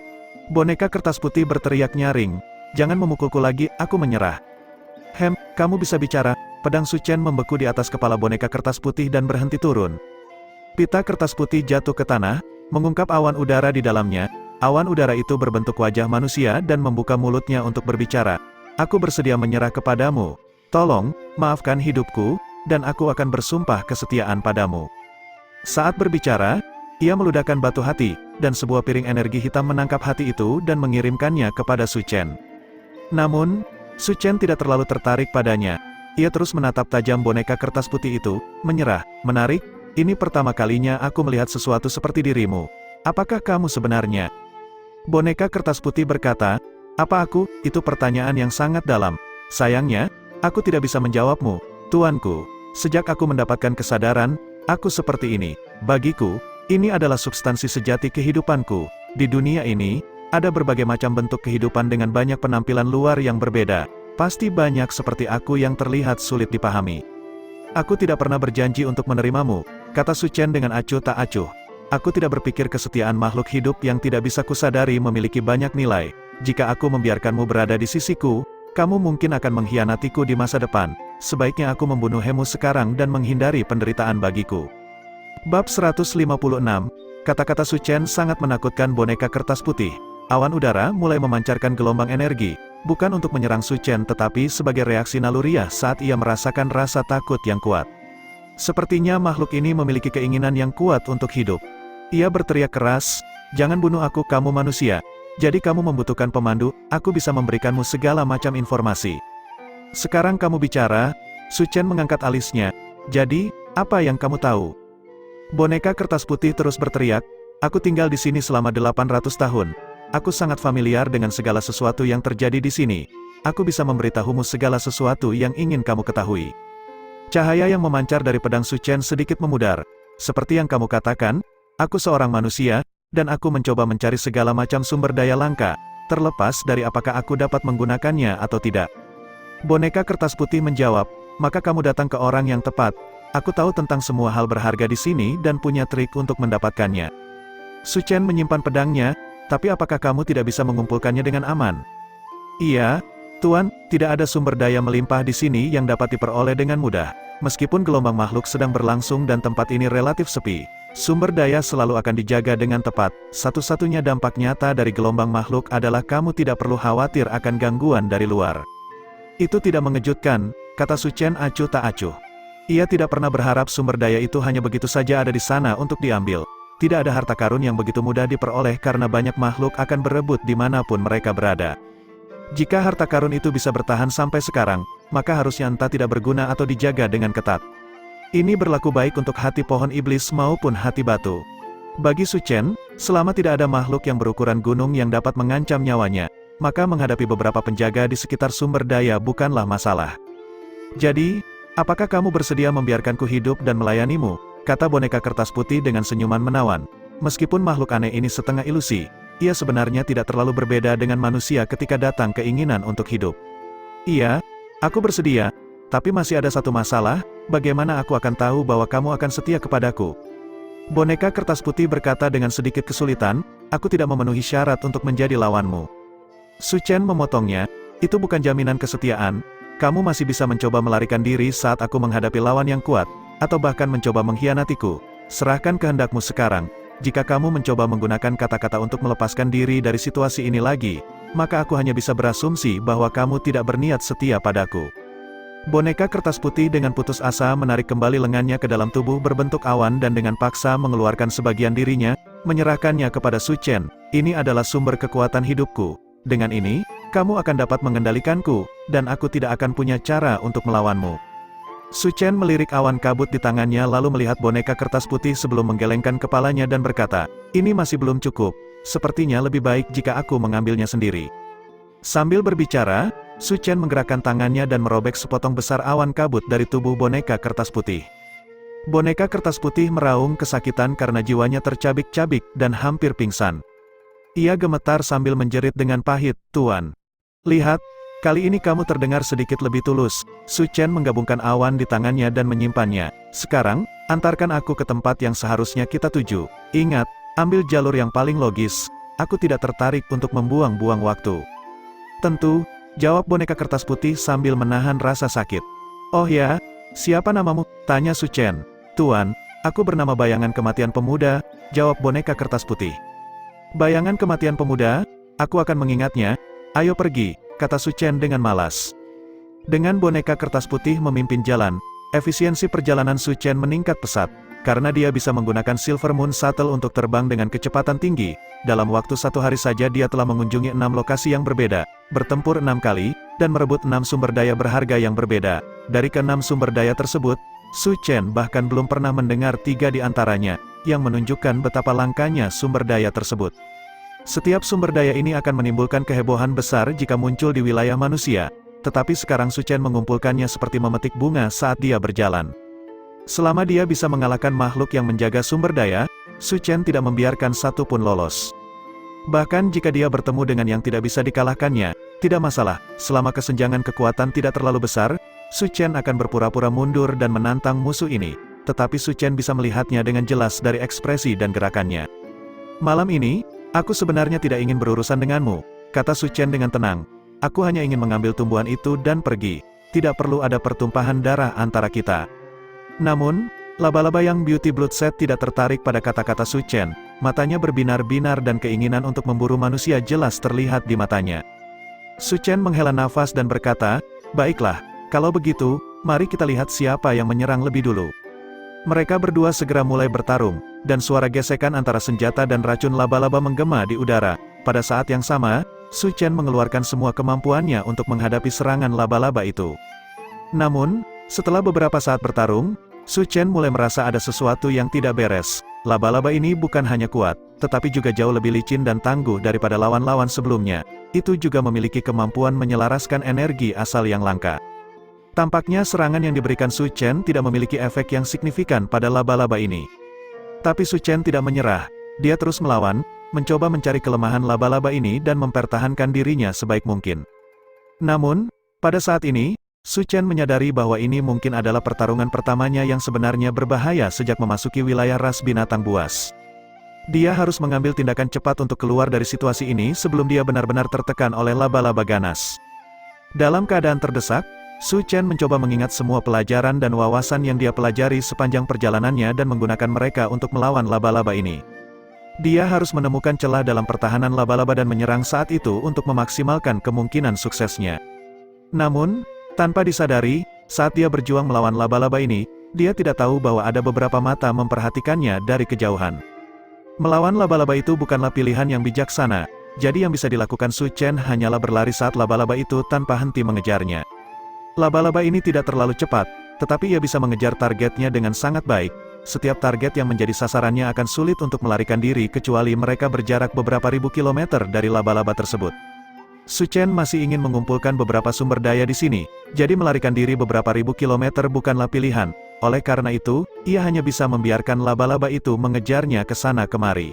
B: Boneka kertas putih berteriak nyaring, jangan memukulku lagi, aku menyerah. Kamu bisa bicara. Pedang Su Chen membeku di atas kepala boneka kertas putih dan berhenti turun. Pita kertas putih jatuh ke tanah, mengungkap awan udara di dalamnya. Awan udara itu berbentuk wajah manusia dan membuka mulutnya untuk berbicara. Aku bersedia menyerah kepadamu. Tolong, maafkan hidupku, dan aku akan bersumpah kesetiaan padamu. Saat berbicara, ia meludahkan batu hati, dan sebuah piring energi hitam menangkap hati itu dan mengirimkannya kepada Su Chen. Namun, Su Chen tidak terlalu tertarik padanya. Ia terus menatap tajam boneka kertas putih itu, menyerah, menarik, ini pertama kalinya aku melihat sesuatu seperti dirimu. Apakah kamu sebenarnya? Boneka kertas putih berkata, apa aku? Itu pertanyaan yang sangat dalam. Sayangnya, aku tidak bisa menjawabmu, tuanku. Sejak aku mendapatkan kesadaran, aku seperti ini. Bagiku, ini adalah substansi sejati kehidupanku. Di dunia ini, ada berbagai macam bentuk kehidupan dengan banyak penampilan luar yang berbeda. Pasti banyak seperti aku yang terlihat sulit dipahami. Aku tidak pernah berjanji untuk menerimamu, kata Su Chen dengan acuh tak acuh. Aku tidak berpikir kesetiaan makhluk hidup yang tidak bisa kusadari memiliki banyak nilai. Jika aku membiarkanmu berada di sisiku, kamu mungkin akan mengkhianatiku di masa depan. Sebaiknya aku membunuhmu sekarang dan menghindari penderitaan bagiku. Bab 156, kata-kata Su Chen sangat menakutkan boneka kertas putih. Awan udara mulai memancarkan gelombang energi, bukan untuk menyerang Su Chen tetapi sebagai reaksi naluriah saat ia merasakan rasa takut yang kuat. Sepertinya makhluk ini memiliki keinginan yang kuat untuk hidup. Ia berteriak keras, jangan bunuh aku kamu manusia. Jadi kamu membutuhkan pemandu, aku bisa memberikanmu segala macam informasi. Sekarang kamu bicara. Su Chen mengangkat alisnya. Jadi, apa yang kamu tahu? Boneka kertas putih terus berteriak, aku tinggal di sini selama 800 tahun. Aku sangat familiar dengan segala sesuatu yang terjadi di sini. Aku bisa memberitahumu segala sesuatu yang ingin kamu ketahui. Cahaya yang memancar dari pedang Su Chen sedikit memudar. Seperti yang kamu katakan, aku seorang manusia, dan aku mencoba mencari segala macam sumber daya langka, terlepas dari apakah aku dapat menggunakannya atau tidak. Boneka kertas putih menjawab, maka kamu datang ke orang yang tepat. Aku tahu tentang semua hal berharga di sini dan punya trik untuk mendapatkannya. Su Chen menyimpan pedangnya, tapi apakah kamu tidak bisa mengumpulkannya dengan aman? Iya, Tuan, tidak ada sumber daya melimpah di sini yang dapat diperoleh dengan mudah. Meskipun gelombang makhluk sedang berlangsung dan tempat ini relatif sepi, sumber daya selalu akan dijaga dengan tepat. Satu-satunya dampak nyata dari gelombang makhluk adalah kamu tidak perlu khawatir akan gangguan dari luar. Itu tidak mengejutkan, kata Su Chen acuh tak acuh. Ia tidak pernah berharap sumber daya itu hanya begitu saja ada di sana untuk diambil. Tidak ada harta karun yang begitu mudah diperoleh karena banyak makhluk akan berebut dimanapun mereka berada. Jika harta karun itu bisa bertahan sampai sekarang, maka harusnya entah tidak berguna atau dijaga dengan ketat. Ini berlaku baik untuk hati pohon iblis maupun hati batu. Bagi Su Chen, selama tidak ada makhluk yang berukuran gunung yang dapat mengancam nyawanya, maka menghadapi beberapa penjaga di sekitar sumber daya bukanlah masalah. Jadi, apakah kamu bersedia membiarkanku hidup dan melayanimu? Kata boneka kertas putih dengan senyuman menawan. Meskipun makhluk aneh ini setengah ilusi, ia sebenarnya tidak terlalu berbeda dengan manusia ketika datang keinginan untuk hidup. Iya, aku bersedia, tapi masih ada satu masalah, bagaimana aku akan tahu bahwa kamu akan setia kepadaku? Boneka kertas putih berkata dengan sedikit kesulitan, aku tidak memenuhi syarat untuk menjadi lawanmu. Su Chen memotongnya, itu bukan jaminan kesetiaan, kamu masih bisa mencoba melarikan diri saat aku menghadapi lawan yang kuat, atau bahkan mencoba mengkhianatiku. Serahkan kehendakmu sekarang. Jika kamu mencoba menggunakan kata-kata untuk melepaskan diri dari situasi ini lagi, maka aku hanya bisa berasumsi bahwa kamu tidak berniat setia padaku. Boneka kertas putih dengan putus asa menarik kembali lengannya ke dalam tubuh berbentuk awan dan dengan paksa mengeluarkan sebagian dirinya, menyerahkannya kepada Su Chen. Ini adalah sumber kekuatan hidupku. Dengan ini, kamu akan dapat mengendalikanku, dan aku tidak akan punya cara untuk melawanmu. Su Chen melirik awan kabut di tangannya lalu melihat boneka kertas putih sebelum menggelengkan kepalanya dan berkata, ini masih belum cukup, sepertinya lebih baik jika aku mengambilnya sendiri. Sambil berbicara, Su Chen menggerakkan tangannya dan merobek sepotong besar awan kabut dari tubuh boneka kertas putih. Boneka kertas putih meraung kesakitan karena jiwanya tercabik-cabik dan hampir pingsan. Ia gemetar sambil menjerit dengan pahit, Tuan. Lihat, kali ini kamu terdengar sedikit lebih tulus. Su Chen menggabungkan awan di tangannya dan menyimpannya. Sekarang, antarkan aku ke tempat yang seharusnya kita tuju. Ingat, ambil jalur yang paling logis. Aku tidak tertarik untuk membuang-buang waktu. Tentu, jawab boneka kertas putih sambil menahan rasa sakit. Oh ya, siapa namamu? Tanya Su Chen. Tuan, aku bernama Bayangan Kematian Pemuda, jawab boneka kertas putih. Bayangan kematian pemuda, aku akan mengingatnya. Ayo pergi, kata Su Chen dengan malas. Dengan boneka kertas putih memimpin jalan, efisiensi perjalanan Su Chen meningkat pesat. Karena dia bisa menggunakan Silver Moon Shuttle untuk terbang dengan kecepatan tinggi, dalam waktu 1 hari saja dia telah mengunjungi 6 lokasi yang berbeda, bertempur 6 kali, dan merebut 6 sumber daya berharga yang berbeda. Dari ke-6 sumber daya tersebut, Su Chen bahkan belum pernah mendengar 3 di antaranya, yang menunjukkan betapa langkanya sumber daya tersebut. Setiap sumber daya ini akan menimbulkan kehebohan besar jika muncul di wilayah manusia, tetapi sekarang Su Chen mengumpulkannya seperti memetik bunga saat dia berjalan. Selama dia bisa mengalahkan makhluk yang menjaga sumber daya, Su Chen tidak membiarkan satu pun lolos. Bahkan jika dia bertemu dengan yang tidak bisa dikalahkannya, tidak masalah, selama kesenjangan kekuatan tidak terlalu besar, Su Chen akan berpura-pura mundur dan menantang musuh ini. Tetapi Su Chen bisa melihatnya dengan jelas dari ekspresi dan gerakannya. Malam ini, aku sebenarnya tidak ingin berurusan denganmu, kata Su Chen dengan tenang. Aku hanya ingin mengambil tumbuhan itu dan pergi. Tidak perlu ada pertumpahan darah antara kita. Namun, laba-laba yang Beauty Bloodset tidak tertarik pada kata-kata Su Chen. Matanya berbinar-binar dan keinginan untuk memburu manusia jelas terlihat di matanya. Su Chen menghela nafas dan berkata, baiklah, kalau begitu, mari kita lihat siapa yang menyerang lebih dulu. Mereka berdua segera mulai bertarung, dan suara gesekan antara senjata dan racun laba-laba menggema di udara. Pada saat yang sama, Su Chen mengeluarkan semua kemampuannya untuk menghadapi serangan laba-laba itu. Namun, setelah beberapa saat bertarung, Su Chen mulai merasa ada sesuatu yang tidak beres. Laba-laba ini bukan hanya kuat, tetapi juga jauh lebih licin dan tangguh daripada lawan-lawan sebelumnya. Itu juga memiliki kemampuan menyelaraskan energi asal yang langka. Tampaknya serangan yang diberikan Su Chen tidak memiliki efek yang signifikan pada laba-laba ini. Tapi Su Chen tidak menyerah, dia terus melawan, mencoba mencari kelemahan laba-laba ini dan mempertahankan dirinya sebaik mungkin. Namun, pada saat ini, Su Chen menyadari bahwa ini mungkin adalah pertarungan pertamanya yang sebenarnya berbahaya sejak memasuki wilayah ras binatang buas. Dia harus mengambil tindakan cepat untuk keluar dari situasi ini sebelum dia benar-benar tertekan oleh laba-laba ganas. Dalam keadaan terdesak, Su Chen mencoba mengingat semua pelajaran dan wawasan yang dia pelajari sepanjang perjalanannya dan menggunakan mereka untuk melawan laba-laba ini. Dia harus menemukan celah dalam pertahanan laba-laba dan menyerang saat itu untuk memaksimalkan kemungkinan suksesnya. Namun, tanpa disadari, saat dia berjuang melawan laba-laba ini, dia tidak tahu bahwa ada beberapa mata memperhatikannya dari kejauhan. Melawan laba-laba itu bukanlah pilihan yang bijaksana, jadi yang bisa dilakukan Su Chen hanyalah berlari saat laba-laba itu tanpa henti mengejarnya. Laba-laba ini tidak terlalu cepat, tetapi ia bisa mengejar targetnya dengan sangat baik. Setiap target yang menjadi sasarannya akan sulit untuk melarikan diri kecuali mereka berjarak beberapa ribu kilometer dari laba-laba tersebut. Su Chen masih ingin mengumpulkan beberapa sumber daya di sini, jadi melarikan diri beberapa ribu kilometer bukanlah pilihan. Oleh karena itu, ia hanya bisa membiarkan laba-laba itu mengejarnya ke sana kemari.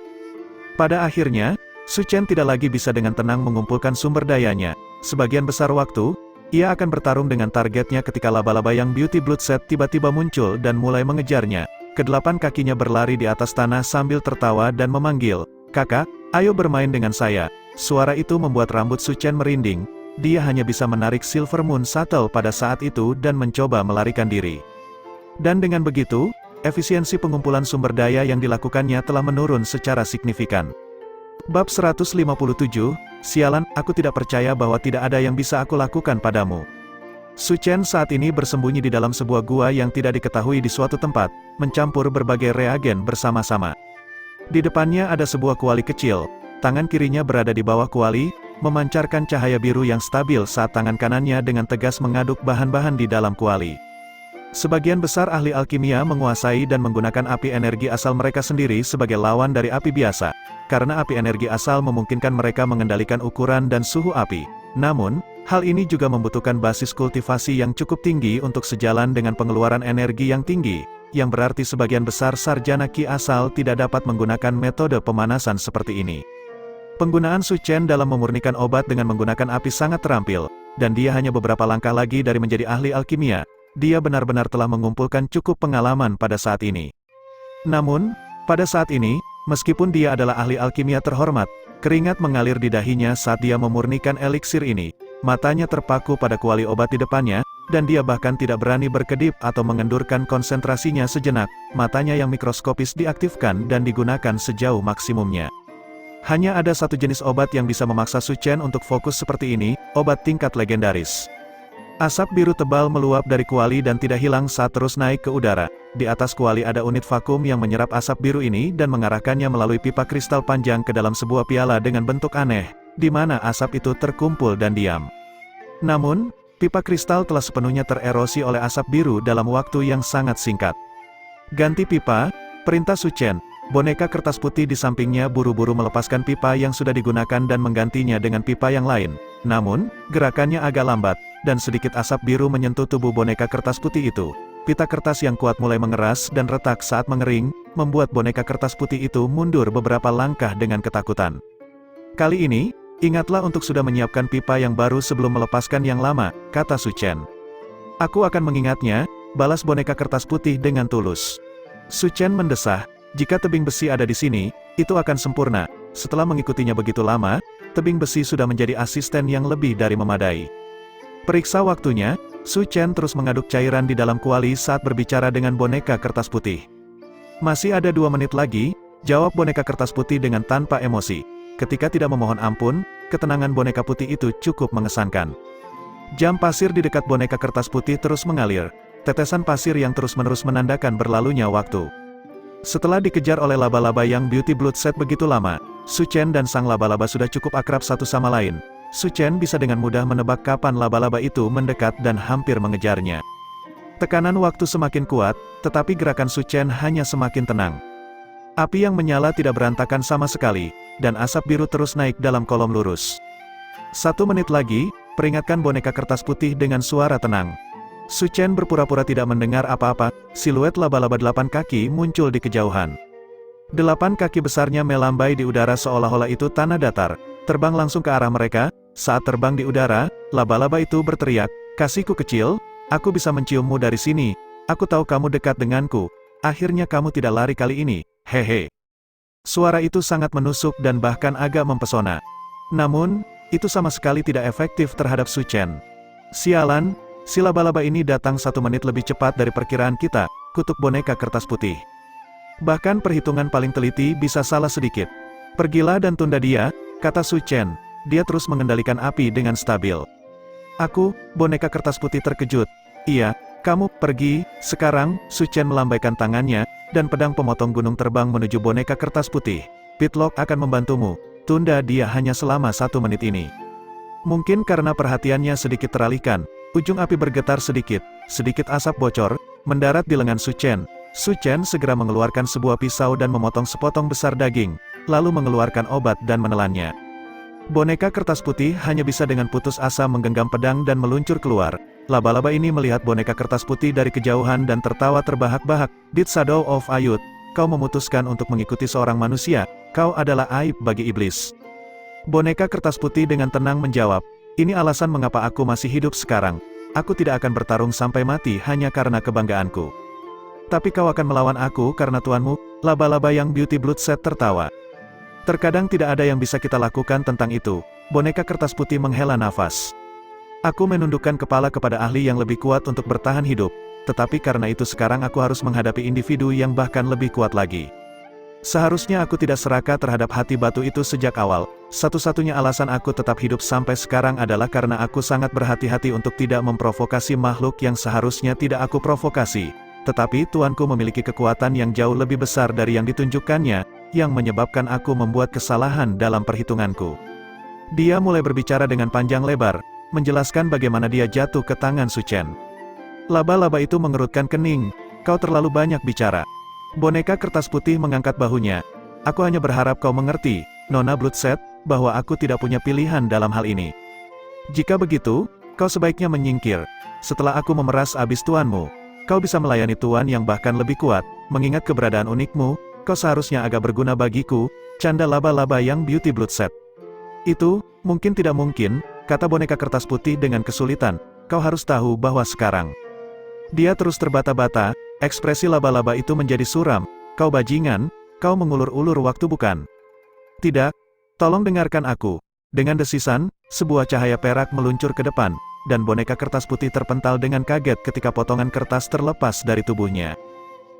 B: Pada akhirnya, Su Chen tidak lagi bisa dengan tenang mengumpulkan sumber dayanya. Sebagian besar waktu, ia akan bertarung dengan targetnya ketika laba-laba yang Beauty Blood Set tiba-tiba muncul dan mulai mengejarnya. Kedelapan kakinya berlari di atas tanah sambil tertawa dan memanggil, "Kakak, ayo bermain dengan saya." Suara itu membuat rambut Su Chen merinding. Dia hanya bisa menarik Silver Moon Shuttle pada saat itu dan mencoba melarikan diri. Dan dengan begitu, efisiensi pengumpulan sumber daya yang dilakukannya telah menurun secara signifikan. Bab 157, Sialan, aku tidak percaya bahwa tidak ada yang bisa aku lakukan padamu. Su Chen saat ini bersembunyi di dalam sebuah gua yang tidak diketahui di suatu tempat, mencampur berbagai reagen bersama-sama. Di depannya ada sebuah kuali kecil, tangan kirinya berada di bawah kuali, memancarkan cahaya biru yang stabil saat tangan kanannya dengan tegas mengaduk bahan-bahan di dalam kuali. Sebagian besar ahli alkimia menguasai dan menggunakan api energi asal mereka sendiri sebagai lawan dari api biasa, karena api energi asal memungkinkan mereka mengendalikan ukuran dan suhu api. Namun, hal ini juga membutuhkan basis kultivasi yang cukup tinggi untuk sejalan dengan pengeluaran energi yang tinggi, yang berarti sebagian besar sarjana Qi asal tidak dapat menggunakan metode pemanasan seperti ini. Penggunaan Su Chen dalam memurnikan obat dengan menggunakan api sangat terampil, dan dia hanya beberapa langkah lagi dari menjadi ahli alkimia. Dia benar-benar telah mengumpulkan cukup pengalaman pada saat ini. Namun, pada saat ini, meskipun dia adalah ahli alkimia terhormat, keringat mengalir di dahinya saat dia memurnikan eliksir ini. Matanya terpaku pada kuali obat di depannya, dan dia bahkan tidak berani berkedip atau mengendurkan konsentrasinya sejenak. Matanya yang mikroskopis diaktifkan dan digunakan sejauh maksimumnya. Hanya ada satu jenis obat yang bisa memaksa Su Chen untuk fokus seperti ini, obat tingkat legendaris. Asap biru tebal meluap dari kuali dan tidak hilang saat terus naik ke udara. Di atas kuali ada unit vakum yang menyerap asap biru ini dan mengarahkannya melalui pipa kristal panjang ke dalam sebuah piala dengan bentuk aneh, di mana asap itu terkumpul dan diam. Namun, pipa kristal telah sepenuhnya tererosi oleh asap biru dalam waktu yang sangat singkat. "Ganti pipa," perintah Su Chen. Boneka kertas putih di sampingnya buru-buru melepaskan pipa yang sudah digunakan dan menggantinya dengan pipa yang lain. Namun, gerakannya agak lambat, dan sedikit asap biru menyentuh tubuh boneka kertas putih itu. Pita kertas yang kuat mulai mengeras dan retak saat mengering, membuat boneka kertas putih itu mundur beberapa langkah dengan ketakutan. "Kali ini, ingatlah untuk sudah menyiapkan pipa yang baru sebelum melepaskan yang lama," kata Su Chen. "Aku akan mengingatnya," balas boneka kertas putih dengan tulus. Su Chen mendesah, "Jika tebing besi ada di sini, itu akan sempurna." Setelah mengikutinya begitu lama, tebing besi sudah menjadi asisten yang lebih dari memadai. Periksa waktunya, Su Chen terus mengaduk cairan di dalam kuali saat berbicara dengan boneka kertas putih. "Masih ada 2 menit lagi," jawab boneka kertas putih dengan tanpa emosi. Ketika tidak memohon ampun, ketenangan boneka putih itu cukup mengesankan. Jam pasir di dekat boneka kertas putih terus mengalir, tetesan pasir yang terus-menerus menandakan berlalunya waktu. Setelah dikejar oleh laba-laba yang Beauty Blood Set begitu lama, Su Chen dan sang laba-laba sudah cukup akrab satu sama lain. Su Chen bisa dengan mudah menebak kapan laba-laba itu mendekat dan hampir mengejarnya. Tekanan waktu semakin kuat, tetapi gerakan Su Chen hanya semakin tenang. Api yang menyala tidak berantakan sama sekali, dan asap biru terus naik dalam kolom lurus. 1 menit lagi, peringatkan boneka kertas putih dengan suara tenang. Su Chen berpura-pura tidak mendengar apa-apa, siluet laba-laba 8 kaki muncul di kejauhan. 8 kaki besarnya melambai di udara seolah-olah itu tanah datar, terbang langsung ke arah mereka. Saat terbang di udara, laba-laba itu berteriak, "Kasihku kecil, aku bisa menciummu dari sini, aku tahu kamu dekat denganku, akhirnya kamu tidak lari kali ini, hehe." Suara itu sangat menusuk dan bahkan agak mempesona. Namun, itu sama sekali tidak efektif terhadap Su Chen. "Sialan, si laba-laba ini datang 1 menit lebih cepat dari perkiraan kita," kutuk boneka kertas putih. "Bahkan perhitungan paling teliti bisa salah sedikit. Pergilah dan tunda dia," kata Su Chen. Dia terus mengendalikan api dengan stabil. "Aku," boneka kertas putih terkejut. "Iya, kamu, pergi, sekarang." Su Chen melambaikan tangannya, dan pedang pemotong gunung terbang menuju boneka kertas putih. "Pitlock akan membantumu, tunda dia hanya selama 1 menit ini." Mungkin karena perhatiannya sedikit teralihkan, ujung api bergetar sedikit asap bocor, mendarat di lengan Su Chen. Su Chen segera mengeluarkan sebuah pisau dan memotong sepotong besar daging, lalu mengeluarkan obat dan menelannya. Boneka kertas putih hanya bisa dengan putus asa menggenggam pedang dan meluncur keluar. Laba-laba ini melihat boneka kertas putih dari kejauhan dan tertawa terbahak-bahak. "Did Shadow of Ayut, kau memutuskan untuk mengikuti seorang manusia, kau adalah aib bagi iblis." Boneka kertas putih dengan tenang menjawab, ini alasan mengapa aku masih hidup sekarang. Aku tidak akan bertarung sampai mati hanya karena kebanggaanku. Tapi kau akan melawan aku karena tuanmu, laba-laba yang Beauty Bloodset tertawa. Terkadang tidak ada yang bisa kita lakukan tentang itu. Boneka kertas putih menghela nafas. Aku menundukkan kepala kepada ahli yang lebih kuat untuk bertahan hidup, tetapi karena itu sekarang aku harus menghadapi individu yang bahkan lebih kuat lagi. Seharusnya aku tidak serakah terhadap hati batu itu sejak awal. Satu-satunya alasan aku tetap hidup sampai sekarang adalah karena aku sangat berhati-hati untuk tidak memprovokasi makhluk yang seharusnya tidak aku provokasi. Tetapi tuanku memiliki kekuatan yang jauh lebih besar dari yang ditunjukkannya, yang menyebabkan aku membuat kesalahan dalam perhitunganku. Dia mulai berbicara dengan panjang lebar, menjelaskan bagaimana dia jatuh ke tangan Su Chen. Laba-laba itu mengerutkan kening, kau terlalu banyak bicara. Boneka kertas putih mengangkat bahunya. Aku hanya berharap kau mengerti, Nona Bloodset, bahwa aku tidak punya pilihan dalam hal ini. Jika begitu, kau sebaiknya menyingkir. Setelah aku memeras abis tuanmu, kau bisa melayani tuan yang bahkan lebih kuat. Mengingat keberadaan unikmu, kau seharusnya agak berguna bagiku, canda laba-laba yang Beauty Bloodset. Itu, mungkin tidak mungkin, kata boneka kertas putih dengan kesulitan. Kau harus tahu bahwa sekarang. Dia terus terbata-bata, ekspresi laba-laba itu menjadi suram. Kau bajingan, kau mengulur-ulur waktu bukan? Tidak, tolong dengarkan aku. Dengan desisan, sebuah cahaya perak meluncur ke depan, dan boneka kertas putih terpental dengan kaget ketika potongan kertas terlepas dari tubuhnya.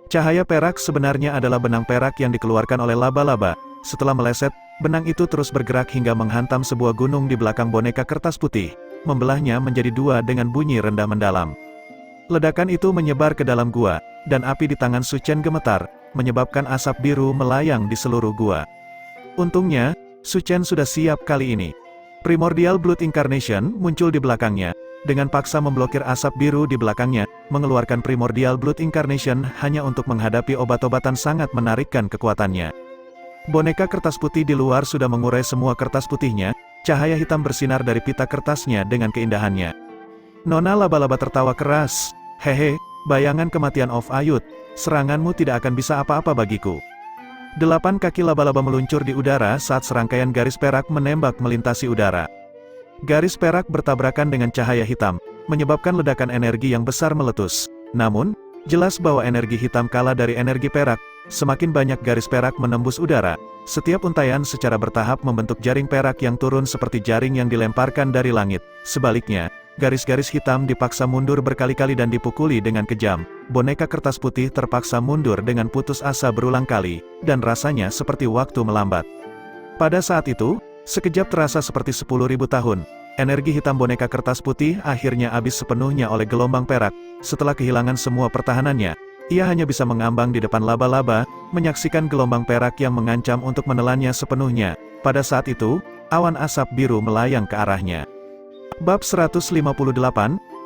B: Cahaya perak sebenarnya adalah benang perak yang dikeluarkan oleh laba-laba. Setelah meleset, benang itu terus bergerak hingga menghantam sebuah gunung di belakang boneka kertas putih, membelahnya menjadi dua dengan bunyi rendah mendalam. Ledakan itu menyebar ke dalam gua, dan api di tangan Su Chen gemetar, menyebabkan asap biru melayang di seluruh gua. Untungnya, Su Chen sudah siap kali ini. Primordial Blood Incarnation muncul di belakangnya, dengan paksa memblokir asap biru di belakangnya, mengeluarkan Primordial Blood Incarnation hanya untuk menghadapi obat-obatan sangat menarikkan kekuatannya. Boneka kertas putih di luar sudah mengurai semua kertas putihnya, cahaya hitam bersinar dari pita kertasnya dengan keindahannya. Nona laba-laba tertawa keras, hehe, bayangan kematian of Ayut, seranganmu tidak akan bisa apa-apa bagiku. 8 kaki laba-laba meluncur di udara saat serangkaian garis perak menembak melintasi udara. Garis perak bertabrakan dengan cahaya hitam, menyebabkan ledakan energi yang besar meletus. Namun, jelas bahwa energi hitam kalah dari energi perak. Semakin banyak garis perak menembus udara, setiap untaian secara bertahap membentuk jaring perak yang turun seperti jaring yang dilemparkan dari langit. Sebaliknya, garis-garis hitam dipaksa mundur berkali-kali dan dipukuli dengan kejam. Boneka kertas putih terpaksa mundur dengan putus asa berulang kali, dan rasanya seperti waktu melambat. Pada saat itu, sekejap terasa seperti 10.000 tahun. Energi hitam boneka kertas putih akhirnya habis sepenuhnya oleh gelombang perak. Setelah kehilangan semua pertahanannya, ia hanya bisa mengambang di depan laba-laba, menyaksikan gelombang perak yang mengancam untuk menelannya sepenuhnya. Pada saat itu, awan asap biru melayang ke arahnya. Bab 158,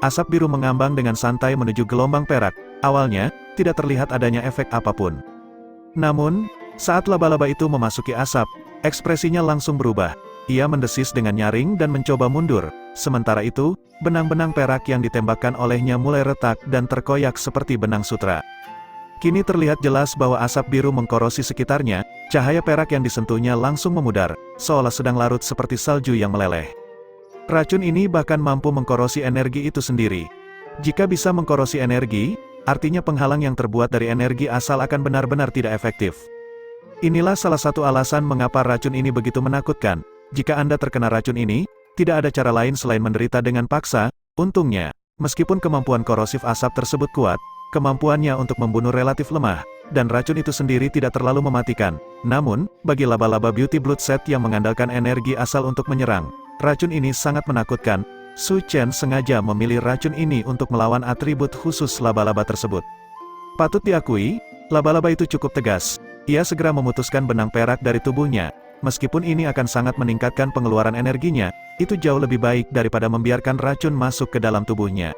B: asap biru mengambang dengan santai menuju gelombang perak. Awalnya, tidak terlihat adanya efek apapun. Namun, saat laba-laba itu memasuki asap, ekspresinya langsung berubah. Ia mendesis dengan nyaring dan mencoba mundur. Sementara itu, benang-benang perak yang ditembakkan olehnya mulai retak dan terkoyak seperti benang sutra. Kini terlihat jelas bahwa asap biru mengkorosi sekitarnya, cahaya perak yang disentuhnya langsung memudar, seolah sedang larut seperti salju yang meleleh. Racun ini bahkan mampu mengkorosi energi itu sendiri. Jika bisa mengkorosi energi, artinya penghalang yang terbuat dari energi asal akan benar-benar tidak efektif. Inilah salah satu alasan mengapa racun ini begitu menakutkan. Jika Anda terkena racun ini, tidak ada cara lain selain menderita dengan paksa. Untungnya, meskipun kemampuan korosif asap tersebut kuat, kemampuannya untuk membunuh relatif lemah, dan racun itu sendiri tidak terlalu mematikan. Namun, bagi laba-laba Beauty Bloodset yang mengandalkan energi asal untuk menyerang, racun ini sangat menakutkan. Su Chen sengaja memilih racun ini untuk melawan atribut khusus laba-laba tersebut. Patut diakui, laba-laba itu cukup tegas. Ia segera memutuskan benang perak dari tubuhnya. Meskipun ini akan sangat meningkatkan pengeluaran energinya, itu jauh lebih baik daripada membiarkan racun masuk ke dalam tubuhnya.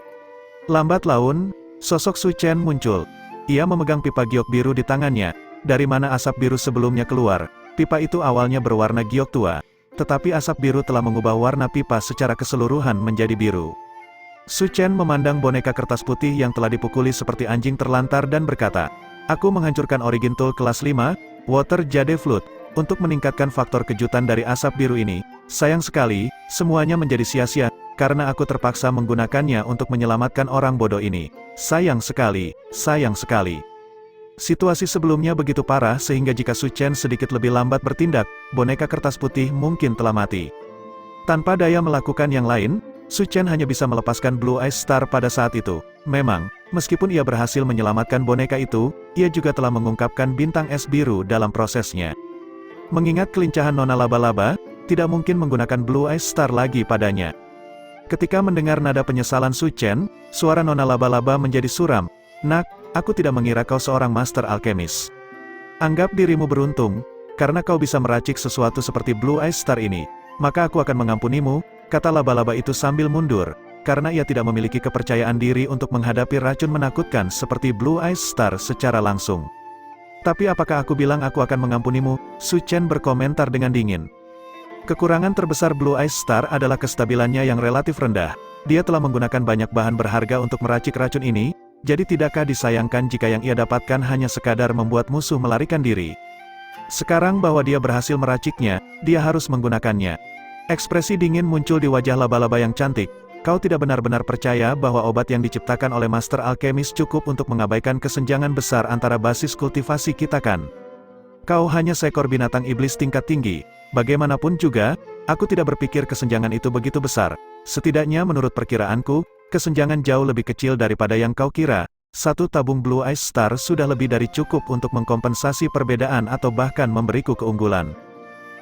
B: Lambat laun, sosok Su Chen muncul. Ia memegang pipa giok biru di tangannya, dari mana asap biru sebelumnya keluar. Pipa itu awalnya berwarna giok tua, tetapi asap biru telah mengubah warna pipa secara keseluruhan menjadi biru. Su Chen memandang boneka kertas putih yang telah dipukuli seperti anjing terlantar dan berkata, "Aku menghancurkan Origin Tool kelas 5, Water Jade Flood. untuk meningkatkan faktor kejutan dari asap biru ini. Sayang sekali, semuanya menjadi sia-sia, karena aku terpaksa menggunakannya untuk menyelamatkan orang bodoh ini. Sayang sekali, sayang sekali. Situasi sebelumnya begitu parah sehingga jika Su Chen sedikit lebih lambat bertindak, boneka kertas putih mungkin telah mati. Tanpa daya melakukan yang lain, Su Chen hanya bisa melepaskan Blue Ice Star pada saat itu. Memang, meskipun ia berhasil menyelamatkan boneka itu, ia juga telah mengungkapkan bintang es biru dalam prosesnya. Mengingat kelincahan Nona Laba-Laba, tidak mungkin menggunakan Blue Ice Star lagi padanya. Ketika mendengar nada penyesalan Su Chen, suara Nona Laba-Laba menjadi suram. "Nak, aku tidak mengira kau seorang master alkemis. Anggap dirimu beruntung, karena kau bisa meracik sesuatu seperti Blue Ice Star ini. Maka aku akan mengampunimu," kata laba-laba itu sambil mundur, karena ia tidak memiliki kepercayaan diri untuk menghadapi racun menakutkan seperti Blue Ice Star secara langsung. "Tapi apakah aku bilang aku akan mengampunimu?" Su Chen berkomentar dengan dingin. Kekurangan terbesar Blue Ice Star adalah kestabilannya yang relatif rendah. Dia telah menggunakan banyak bahan berharga untuk meracik racun ini, jadi tidakkah disayangkan jika yang ia dapatkan hanya sekadar membuat musuh melarikan diri? Sekarang bahwa dia berhasil meraciknya, dia harus menggunakannya. Ekspresi dingin muncul di wajah laba-laba yang cantik. "Kau tidak benar-benar percaya bahwa obat yang diciptakan oleh Master Alkemis cukup untuk mengabaikan kesenjangan besar antara basis kultivasi kita kan? Kau hanya seekor binatang iblis tingkat tinggi. Bagaimanapun juga, aku tidak berpikir kesenjangan itu begitu besar. Setidaknya menurut perkiraanku, kesenjangan jauh lebih kecil daripada yang kau kira. Satu tabung Blue Ice Star sudah lebih dari cukup untuk mengkompensasi perbedaan atau bahkan memberiku keunggulan."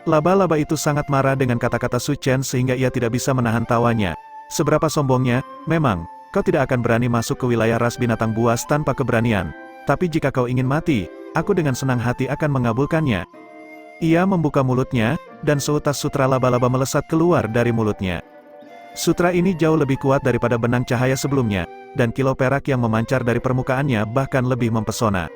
B: Laba-laba itu sangat marah dengan kata-kata Su Chen sehingga ia tidak bisa menahan tawanya. "Seberapa sombongnya, memang, kau tidak akan berani masuk ke wilayah ras binatang buas tanpa keberanian. Tapi jika kau ingin mati, aku dengan senang hati akan mengabulkannya." Ia membuka mulutnya, dan seutas sutra laba-laba melesat keluar dari mulutnya. Sutra ini jauh lebih kuat daripada benang cahaya sebelumnya, dan kilau perak yang memancar dari permukaannya bahkan lebih mempesona.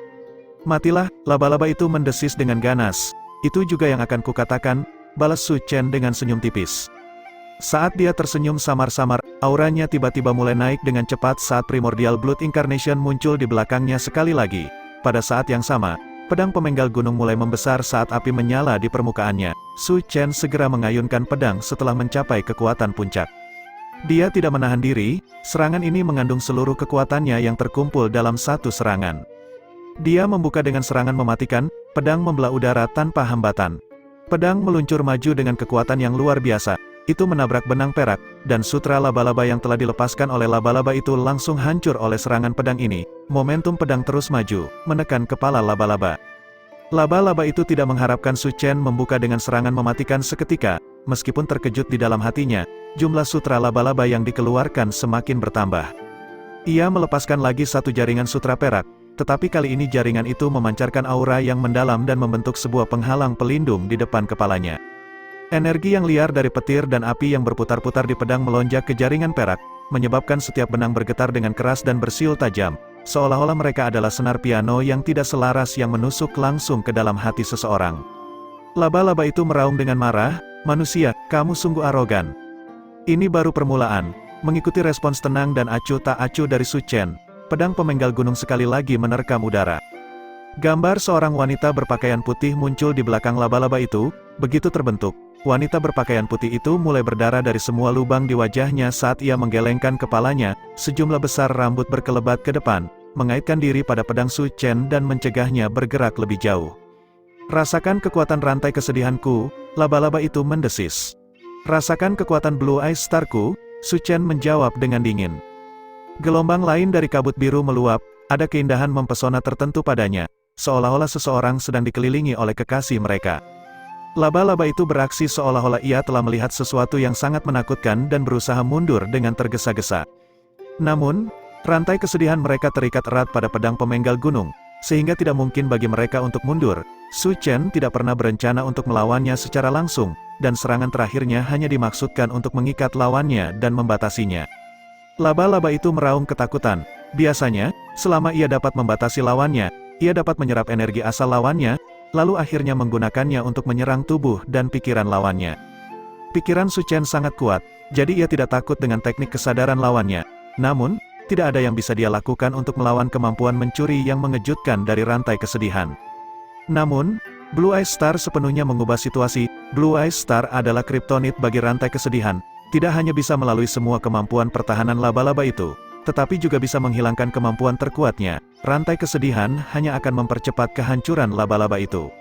B: "Matilah," laba-laba itu mendesis dengan ganas. "Itu juga yang akan kukatakan," balas Su Chen dengan senyum tipis. Saat dia tersenyum samar-samar, auranya tiba-tiba mulai naik dengan cepat saat Primordial Blood Incarnation muncul di belakangnya sekali lagi. Pada saat yang sama, pedang pemenggal gunung mulai membesar saat api menyala di permukaannya. Su Chen segera mengayunkan pedang setelah mencapai kekuatan puncak. Dia tidak menahan diri, serangan ini mengandung seluruh kekuatannya yang terkumpul dalam satu serangan. Dia membuka dengan serangan mematikan, pedang membelah udara tanpa hambatan. Pedang meluncur maju dengan kekuatan yang luar biasa. Itu menabrak benang perak, dan sutra laba-laba yang telah dilepaskan oleh laba-laba itu langsung hancur oleh serangan pedang ini. Momentum pedang terus maju, menekan kepala laba-laba. Laba-laba itu tidak mengharapkan Su Chen membuka dengan serangan mematikan seketika, meskipun terkejut di dalam hatinya, jumlah sutra laba-laba yang dikeluarkan semakin bertambah. Ia melepaskan lagi satu jaringan sutra perak, tetapi kali ini jaringan itu memancarkan aura yang mendalam dan membentuk sebuah penghalang pelindung di depan kepalanya. Energi yang liar dari petir dan api yang berputar-putar di pedang melonjak ke jaringan perak, menyebabkan setiap benang bergetar dengan keras dan bersiul tajam, seolah-olah mereka adalah senar piano yang tidak selaras yang menusuk langsung ke dalam hati seseorang. Laba-laba itu meraung dengan marah, "Manusia, kamu sungguh arogan." Ini baru permulaan. Mengikuti respons tenang dan acuh tak acuh dari Su Chen, pedang pemenggal gunung sekali lagi menerkam udara. Gambar seorang wanita berpakaian putih muncul di belakang laba-laba itu. Begitu terbentuk, wanita berpakaian putih itu mulai berdarah dari semua lubang di wajahnya saat ia menggelengkan kepalanya, sejumlah besar rambut berkelebat ke depan, mengaitkan diri pada pedang Su Chen dan mencegahnya bergerak lebih jauh. "Rasakan kekuatan rantai kesedihanku," laba-laba itu mendesis. "Rasakan kekuatan Blue Ice Starku," Su Chen menjawab dengan dingin. Gelombang lain dari kabut biru meluap, ada keindahan mempesona tertentu padanya, seolah-olah seseorang sedang dikelilingi oleh kekasih mereka. Laba-laba itu beraksi seolah-olah ia telah melihat sesuatu yang sangat menakutkan dan berusaha mundur dengan tergesa-gesa. Namun, rantai kesedihan mereka terikat erat pada pedang pemenggal gunung, sehingga tidak mungkin bagi mereka untuk mundur. Su Chen tidak pernah berencana untuk melawannya secara langsung, dan serangan terakhirnya hanya dimaksudkan untuk mengikat lawannya dan membatasinya. Laba-laba itu meraung ketakutan. Biasanya, selama ia dapat membatasi lawannya, ia dapat menyerap energi asal lawannya, lalu akhirnya menggunakannya untuk menyerang tubuh dan pikiran lawannya. Pikiran Su Chen sangat kuat, jadi ia tidak takut dengan teknik kesadaran lawannya. Namun, tidak ada yang bisa dia lakukan untuk melawan kemampuan mencuri yang mengejutkan dari rantai kesedihan. Namun, Blue Eye Star sepenuhnya mengubah situasi. Blue Eye Star adalah kriptonit bagi rantai kesedihan. Tidak hanya bisa melalui semua kemampuan pertahanan laba-laba itu, tetapi juga bisa menghilangkan kemampuan terkuatnya. Rantai kesedihan hanya akan mempercepat kehancuran laba-laba itu.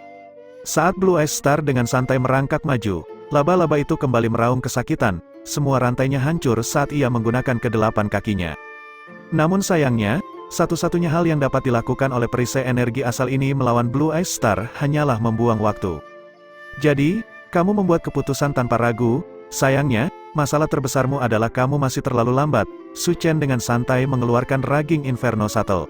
B: Saat Blue Eye Star dengan santai merangkak maju, laba-laba itu kembali meraung kesakitan. Semua rantainya hancur saat ia menggunakan kedelapan kakinya. Namun sayangnya, satu-satunya hal yang dapat dilakukan oleh perisai energi asal ini melawan Blue Eye Star hanyalah membuang waktu. Jadi, kamu membuat keputusan tanpa ragu. Sayangnya, masalah terbesarmu adalah kamu masih terlalu lambat. Su Chen dengan santai mengeluarkan Raging Inferno Shuttle.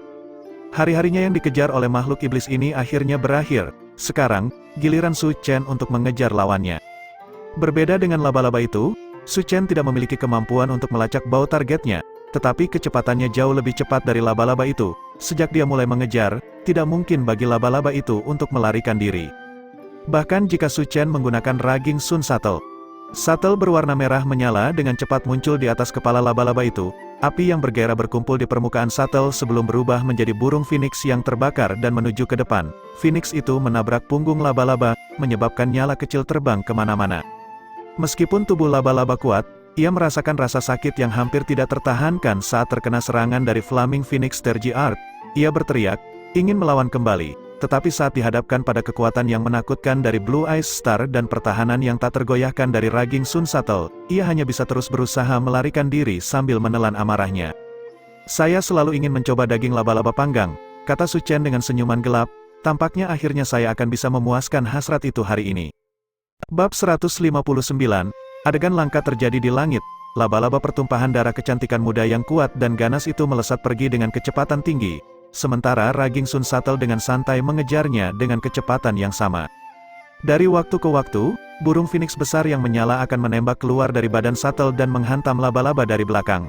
B: Hari-harinya yang dikejar oleh makhluk iblis ini akhirnya berakhir. Sekarang, giliran Su Chen untuk mengejar lawannya. Berbeda dengan laba-laba itu, Su Chen tidak memiliki kemampuan untuk melacak bau targetnya, tetapi kecepatannya jauh lebih cepat dari laba-laba itu. Sejak dia mulai mengejar, tidak mungkin bagi laba-laba itu untuk melarikan diri. Bahkan jika Su Chen menggunakan Raging Sun Shuttle. Shuttle berwarna merah menyala dengan cepat muncul di atas kepala laba-laba itu. Api yang bergairah berkumpul di permukaan shuttle sebelum berubah menjadi burung phoenix yang terbakar dan menuju ke depan. Phoenix itu menabrak punggung laba-laba, menyebabkan nyala kecil terbang kemana-mana. Meskipun tubuh laba-laba kuat, ia merasakan rasa sakit yang hampir tidak tertahankan saat terkena serangan dari Flaming Phoenix Tergy Art. Ia berteriak, ingin melawan kembali. Tetapi saat dihadapkan pada kekuatan yang menakutkan dari Blue Eye Star dan pertahanan yang tak tergoyahkan dari Raging Sun Shuttle, ia hanya bisa terus berusaha melarikan diri sambil menelan amarahnya. Saya selalu ingin mencoba daging laba-laba panggang, kata Su Chen dengan senyuman gelap. Tampaknya akhirnya saya akan bisa memuaskan hasrat itu hari ini. Bab 159, adegan langka terjadi di langit. Laba-laba pertumpahan darah kecantikan muda yang kuat dan ganas itu melesat pergi dengan kecepatan tinggi. Sementara Raging Sun Shuttle dengan santai mengejarnya dengan kecepatan yang sama. Dari waktu ke waktu, burung phoenix besar yang menyala akan menembak keluar dari badan shuttle dan menghantam laba-laba dari belakang.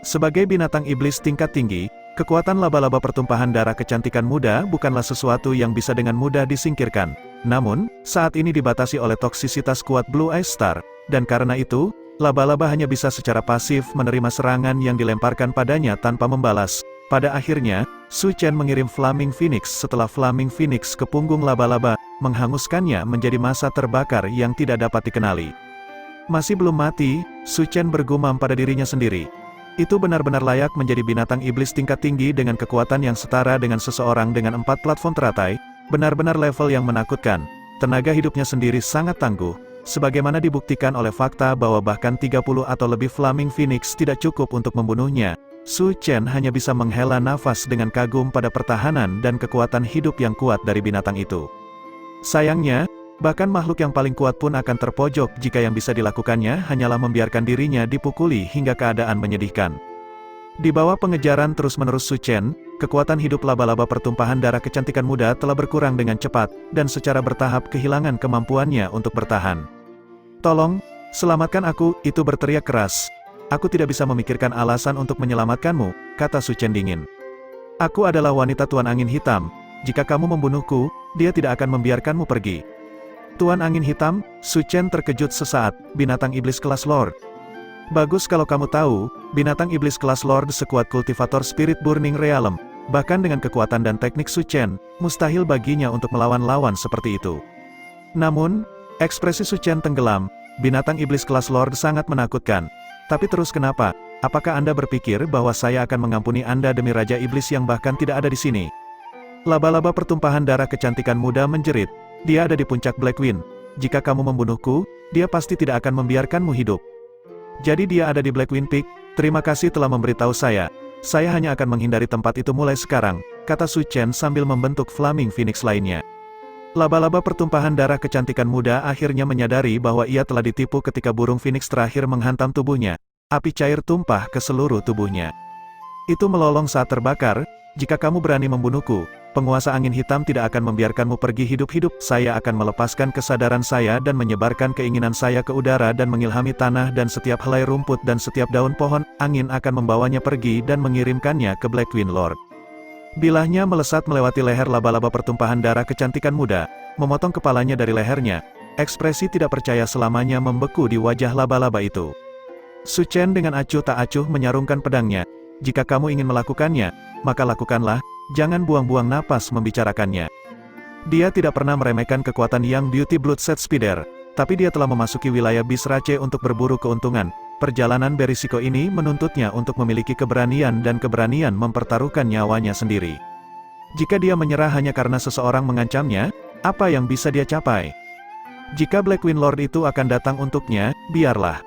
B: Sebagai binatang iblis tingkat tinggi, kekuatan laba-laba pertumpahan darah kecantikan muda bukanlah sesuatu yang bisa dengan mudah disingkirkan. Namun, saat ini dibatasi oleh toksisitas kuat Blue Eye Star, dan karena itu, laba-laba hanya bisa secara pasif menerima serangan yang dilemparkan padanya tanpa membalas. Pada akhirnya, Su Chen mengirim Flaming Phoenix setelah Flaming Phoenix ke punggung laba-laba, menghanguskannya menjadi massa terbakar yang tidak dapat dikenali. Masih belum mati, Su Chen bergumam pada dirinya sendiri. Itu benar-benar layak menjadi binatang iblis tingkat tinggi dengan kekuatan yang setara dengan seseorang dengan 4 platform teratai, benar-benar level yang menakutkan. Tenaga hidupnya sendiri sangat tangguh, sebagaimana dibuktikan oleh fakta bahwa bahkan 30 atau lebih Flaming Phoenix tidak cukup untuk membunuhnya. Su Chen hanya bisa menghela nafas dengan kagum pada pertahanan dan kekuatan hidup yang kuat dari binatang itu. Sayangnya, bahkan makhluk yang paling kuat pun akan terpojok jika yang bisa dilakukannya hanyalah membiarkan dirinya dipukuli hingga keadaan menyedihkan. Di bawah pengejaran terus-menerus Su Chen, kekuatan hidup laba-laba pertumpahan darah kecantikan muda telah berkurang dengan cepat, dan secara bertahap kehilangan kemampuannya untuk bertahan. "Tolong, selamatkan aku," itu berteriak keras. "Aku tidak bisa memikirkan alasan untuk menyelamatkanmu," kata Su Chen dingin. "Aku adalah wanita Tuan Angin Hitam. Jika kamu membunuhku, dia tidak akan membiarkanmu pergi." "Tuan Angin Hitam?" Su Chen terkejut sesaat. "Binatang iblis kelas Lord." "Bagus kalau kamu tahu, binatang iblis kelas Lord sekuat kultivator Spirit Burning Realm. Bahkan dengan kekuatan dan teknik Su Chen, mustahil baginya untuk melawan lawan seperti itu." Namun, ekspresi Su Chen tenggelam. "Binatang iblis kelas Lord sangat menakutkan. Tapi terus kenapa? Apakah Anda berpikir bahwa saya akan mengampuni Anda demi Raja Iblis yang bahkan tidak ada di sini?" Laba-laba pertumpahan darah kecantikan muda menjerit. "Dia ada di puncak Blackwind. Jika kamu membunuhku, dia pasti tidak akan membiarkanmu hidup." "Jadi dia ada di Blackwind Peak? Terima kasih telah memberitahu saya. Saya hanya akan menghindari tempat itu mulai sekarang," kata Su Chen sambil membentuk Flaming Phoenix lainnya. Laba-laba pertumpahan darah kecantikan muda akhirnya menyadari bahwa ia telah ditipu ketika burung phoenix terakhir menghantam tubuhnya. Api cair tumpah ke seluruh tubuhnya. Itu melolong saat terbakar. "Jika kamu berani membunuhku, penguasa angin hitam tidak akan membiarkanmu pergi hidup-hidup. Saya akan melepaskan kesadaran saya dan menyebarkan keinginan saya ke udara dan mengilhami tanah dan setiap helai rumput dan setiap daun pohon. Angin akan membawanya pergi dan mengirimkannya ke Blackwind Lord." Bilahnya melesat melewati leher laba-laba pertumpahan darah kecantikan muda, memotong kepalanya dari lehernya. Ekspresi tidak percaya selamanya membeku di wajah laba-laba itu. Su Chen dengan acuh tak acuh menyarungkan pedangnya. "Jika kamu ingin melakukannya, maka lakukanlah, jangan buang-buang napas membicarakannya." Dia tidak pernah meremehkan kekuatan Young Beauty Bloodset Speeder, tapi dia telah memasuki wilayah bis Rache untuk berburu keuntungan. Perjalanan berisiko ini menuntutnya untuk memiliki keberanian dan keberanian mempertaruhkan nyawanya sendiri. Jika dia menyerah hanya karena seseorang mengancamnya, apa yang bisa dia capai? Jika Blackwing Lord itu akan datang untuknya, biarlah.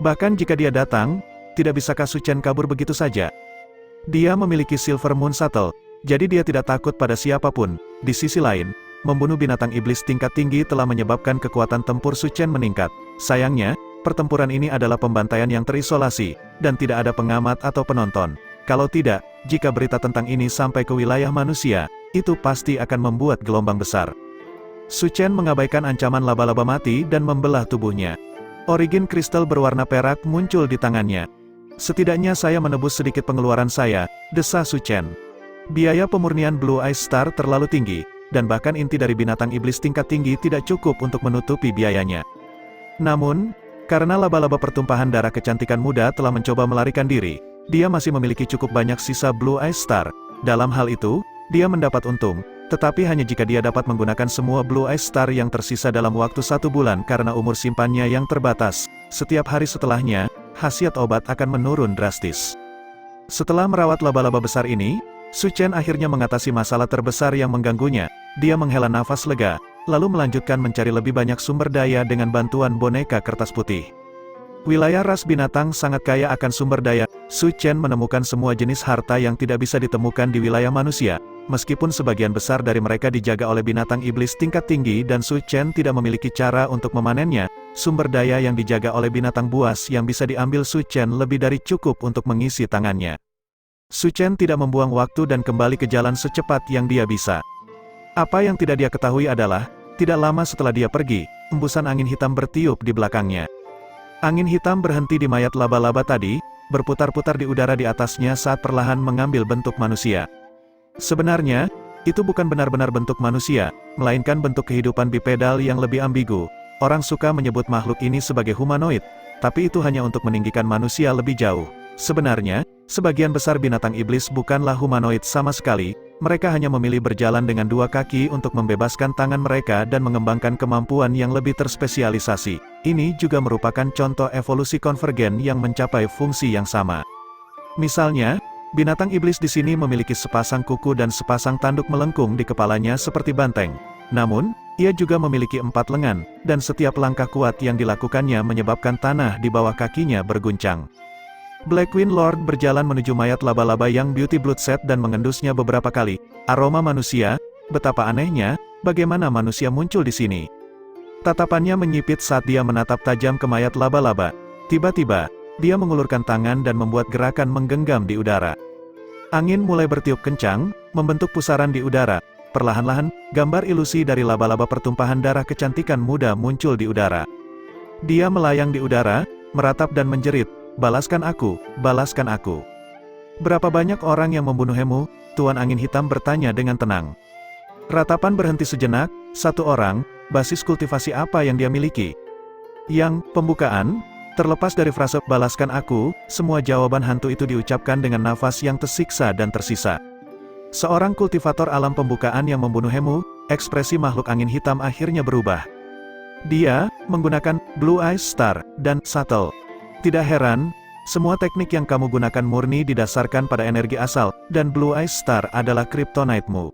B: Bahkan jika dia datang, tidak bisakah Su Chen kabur begitu saja? Dia memiliki Silver Moon Shuttle, jadi dia tidak takut pada siapapun. Di sisi lain, membunuh binatang iblis tingkat tinggi telah menyebabkan kekuatan tempur Su Chen meningkat. Sayangnya, pertempuran ini adalah pembantaian yang terisolasi, dan tidak ada pengamat atau penonton. Kalau tidak, jika berita tentang ini sampai ke wilayah manusia, itu pasti akan membuat gelombang besar. Su Chen mengabaikan ancaman laba-laba mati dan membelah tubuhnya. Origin kristal berwarna perak muncul di tangannya. Setidaknya saya menebus sedikit pengeluaran saya, desah Su Chen. Biaya pemurnian Blue Ice Star terlalu tinggi, dan bahkan inti dari binatang iblis tingkat tinggi tidak cukup untuk menutupi biayanya. Namun, karena laba-laba pertumpahan darah kecantikan muda telah mencoba melarikan diri, dia masih memiliki cukup banyak sisa Blue Ice Star. Dalam hal itu, dia mendapat untung, tetapi hanya jika dia dapat menggunakan semua Blue Ice Star yang tersisa dalam waktu 1 bulan karena umur simpannya yang terbatas. Setiap hari setelahnya, khasiat obat akan menurun drastis. Setelah merawat laba-laba besar ini, Su Chen akhirnya mengatasi masalah terbesar yang mengganggunya. Dia menghela nafas lega, lalu melanjutkan mencari lebih banyak sumber daya dengan bantuan boneka kertas putih. Wilayah ras binatang sangat kaya akan sumber daya. Su Chen menemukan semua jenis harta yang tidak bisa ditemukan di wilayah manusia. Meskipun sebagian besar dari mereka dijaga oleh binatang iblis tingkat tinggi dan Su Chen tidak memiliki cara untuk memanennya, sumber daya yang dijaga oleh binatang buas yang bisa diambil Su Chen lebih dari cukup untuk mengisi tangannya. Su Chen tidak membuang waktu dan kembali ke jalan secepat yang dia bisa. Apa yang tidak dia ketahui adalah, tidak lama setelah dia pergi, embusan angin hitam bertiup di belakangnya. Angin hitam berhenti di mayat laba-laba tadi, berputar-putar di udara di atasnya saat perlahan mengambil bentuk manusia. Sebenarnya, itu bukan benar-benar bentuk manusia, melainkan bentuk kehidupan bipedal yang lebih ambigu. Orang suka menyebut makhluk ini sebagai humanoid, tapi itu hanya untuk meninggikan manusia lebih jauh. Sebenarnya, sebagian besar binatang iblis bukanlah humanoid sama sekali, mereka hanya memilih berjalan dengan 2 kaki untuk membebaskan tangan mereka dan mengembangkan kemampuan yang lebih terspesialisasi. Ini juga merupakan contoh evolusi konvergen yang mencapai fungsi yang sama. Misalnya, binatang iblis di sini memiliki sepasang kuku dan sepasang tanduk melengkung di kepalanya seperti banteng. Namun, ia juga memiliki 4 lengan, dan setiap langkah kuat yang dilakukannya menyebabkan tanah di bawah kakinya berguncang. Blackwing Lord berjalan menuju mayat laba-laba Young Beauty Bloodset dan mengendusnya beberapa kali. Aroma manusia, betapa anehnya, bagaimana manusia muncul di sini. Tatapannya menyipit saat dia menatap tajam ke mayat laba-laba. Tiba-tiba, dia mengulurkan tangan dan membuat gerakan menggenggam di udara. Angin mulai bertiup kencang, membentuk pusaran di udara. Perlahan-lahan, gambar ilusi dari laba-laba pertumpahan darah kecantikan muda muncul di udara. Dia melayang di udara, meratap dan menjerit, "Balaskan aku, balaskan aku." "Berapa banyak orang yang membunuhmu?" Tuan Angin Hitam bertanya dengan tenang. Ratapan berhenti sejenak. 1 orang, basis kultivasi apa yang dia miliki? Yang pembukaan, terlepas dari frase "balaskan aku", semua jawaban hantu itu diucapkan dengan nafas yang tersiksa dan tersisa. Seorang kultivator alam pembukaan yang membunuhmu, ekspresi makhluk angin hitam akhirnya berubah. Dia menggunakan Blue Ice Star dan Shuttle. Tidak heran, semua teknik yang kamu gunakan murni didasarkan pada energi asal, dan Blue Ice Star adalah kryptonite-mu.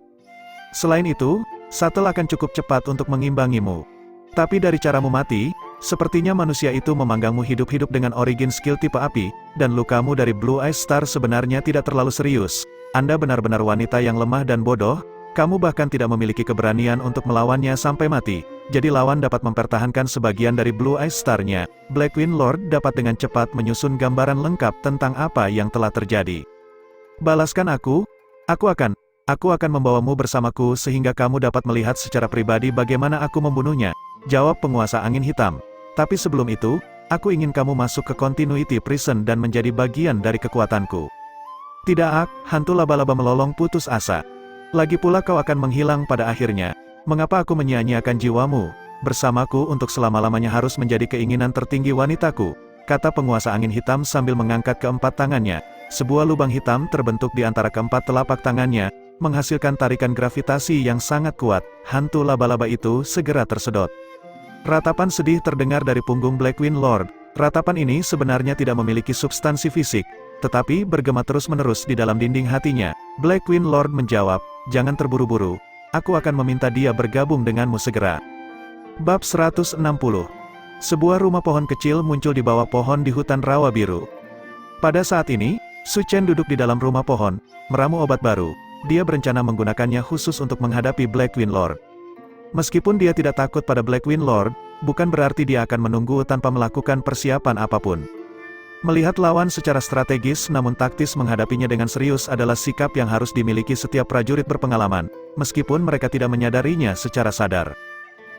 B: Selain itu, Shuttle akan cukup cepat untuk mengimbangimu. Tapi dari caramu mati, sepertinya manusia itu memanggangmu hidup-hidup dengan origin skill tipe api, dan lukamu dari Blue Ice Star sebenarnya tidak terlalu serius. Anda benar-benar wanita yang lemah dan bodoh, kamu bahkan tidak memiliki keberanian untuk melawannya sampai mati. Jadi lawan dapat mempertahankan sebagian dari Blue Ice Star-nya. Blackwing Lord dapat dengan cepat menyusun gambaran lengkap tentang apa yang telah terjadi. "Balaskan aku akan membawamu bersamaku sehingga kamu dapat melihat secara pribadi bagaimana aku membunuhnya," jawab penguasa angin hitam. "Tapi sebelum itu, aku ingin kamu masuk ke Continuity Prison dan menjadi bagian dari kekuatanku." "Tidak, hantu laba-laba melolong putus asa. Lagi pula kau akan menghilang pada akhirnya. Mengapa aku menyia-nyiakan jiwamu? Bersamaku untuk selama-lamanya harus menjadi keinginan tertinggi wanitaku," kata penguasa angin hitam sambil mengangkat keempat tangannya. Sebuah lubang hitam terbentuk di antara keempat telapak tangannya, menghasilkan tarikan gravitasi yang sangat kuat. Hantu laba-laba itu segera tersedot. Ratapan sedih terdengar dari punggung Blackwing Lord. Ratapan ini sebenarnya tidak memiliki substansi fisik, tetapi bergema terus-menerus di dalam dinding hatinya. Blackwing Lord menjawab, "Jangan terburu-buru. Aku akan meminta dia bergabung denganmu segera." Bab 160. Sebuah rumah pohon kecil muncul di bawah pohon di hutan rawa biru. Pada saat ini, Su Chen duduk di dalam rumah pohon, meramu obat baru. Dia berencana menggunakannya khusus untuk menghadapi Blackwing Lord. Meskipun dia tidak takut pada Blackwing Lord, bukan berarti dia akan menunggu tanpa melakukan persiapan apapun. Melihat lawan secara strategis namun taktis menghadapinya dengan serius adalah sikap yang harus dimiliki setiap prajurit berpengalaman, meskipun mereka tidak menyadarinya secara sadar.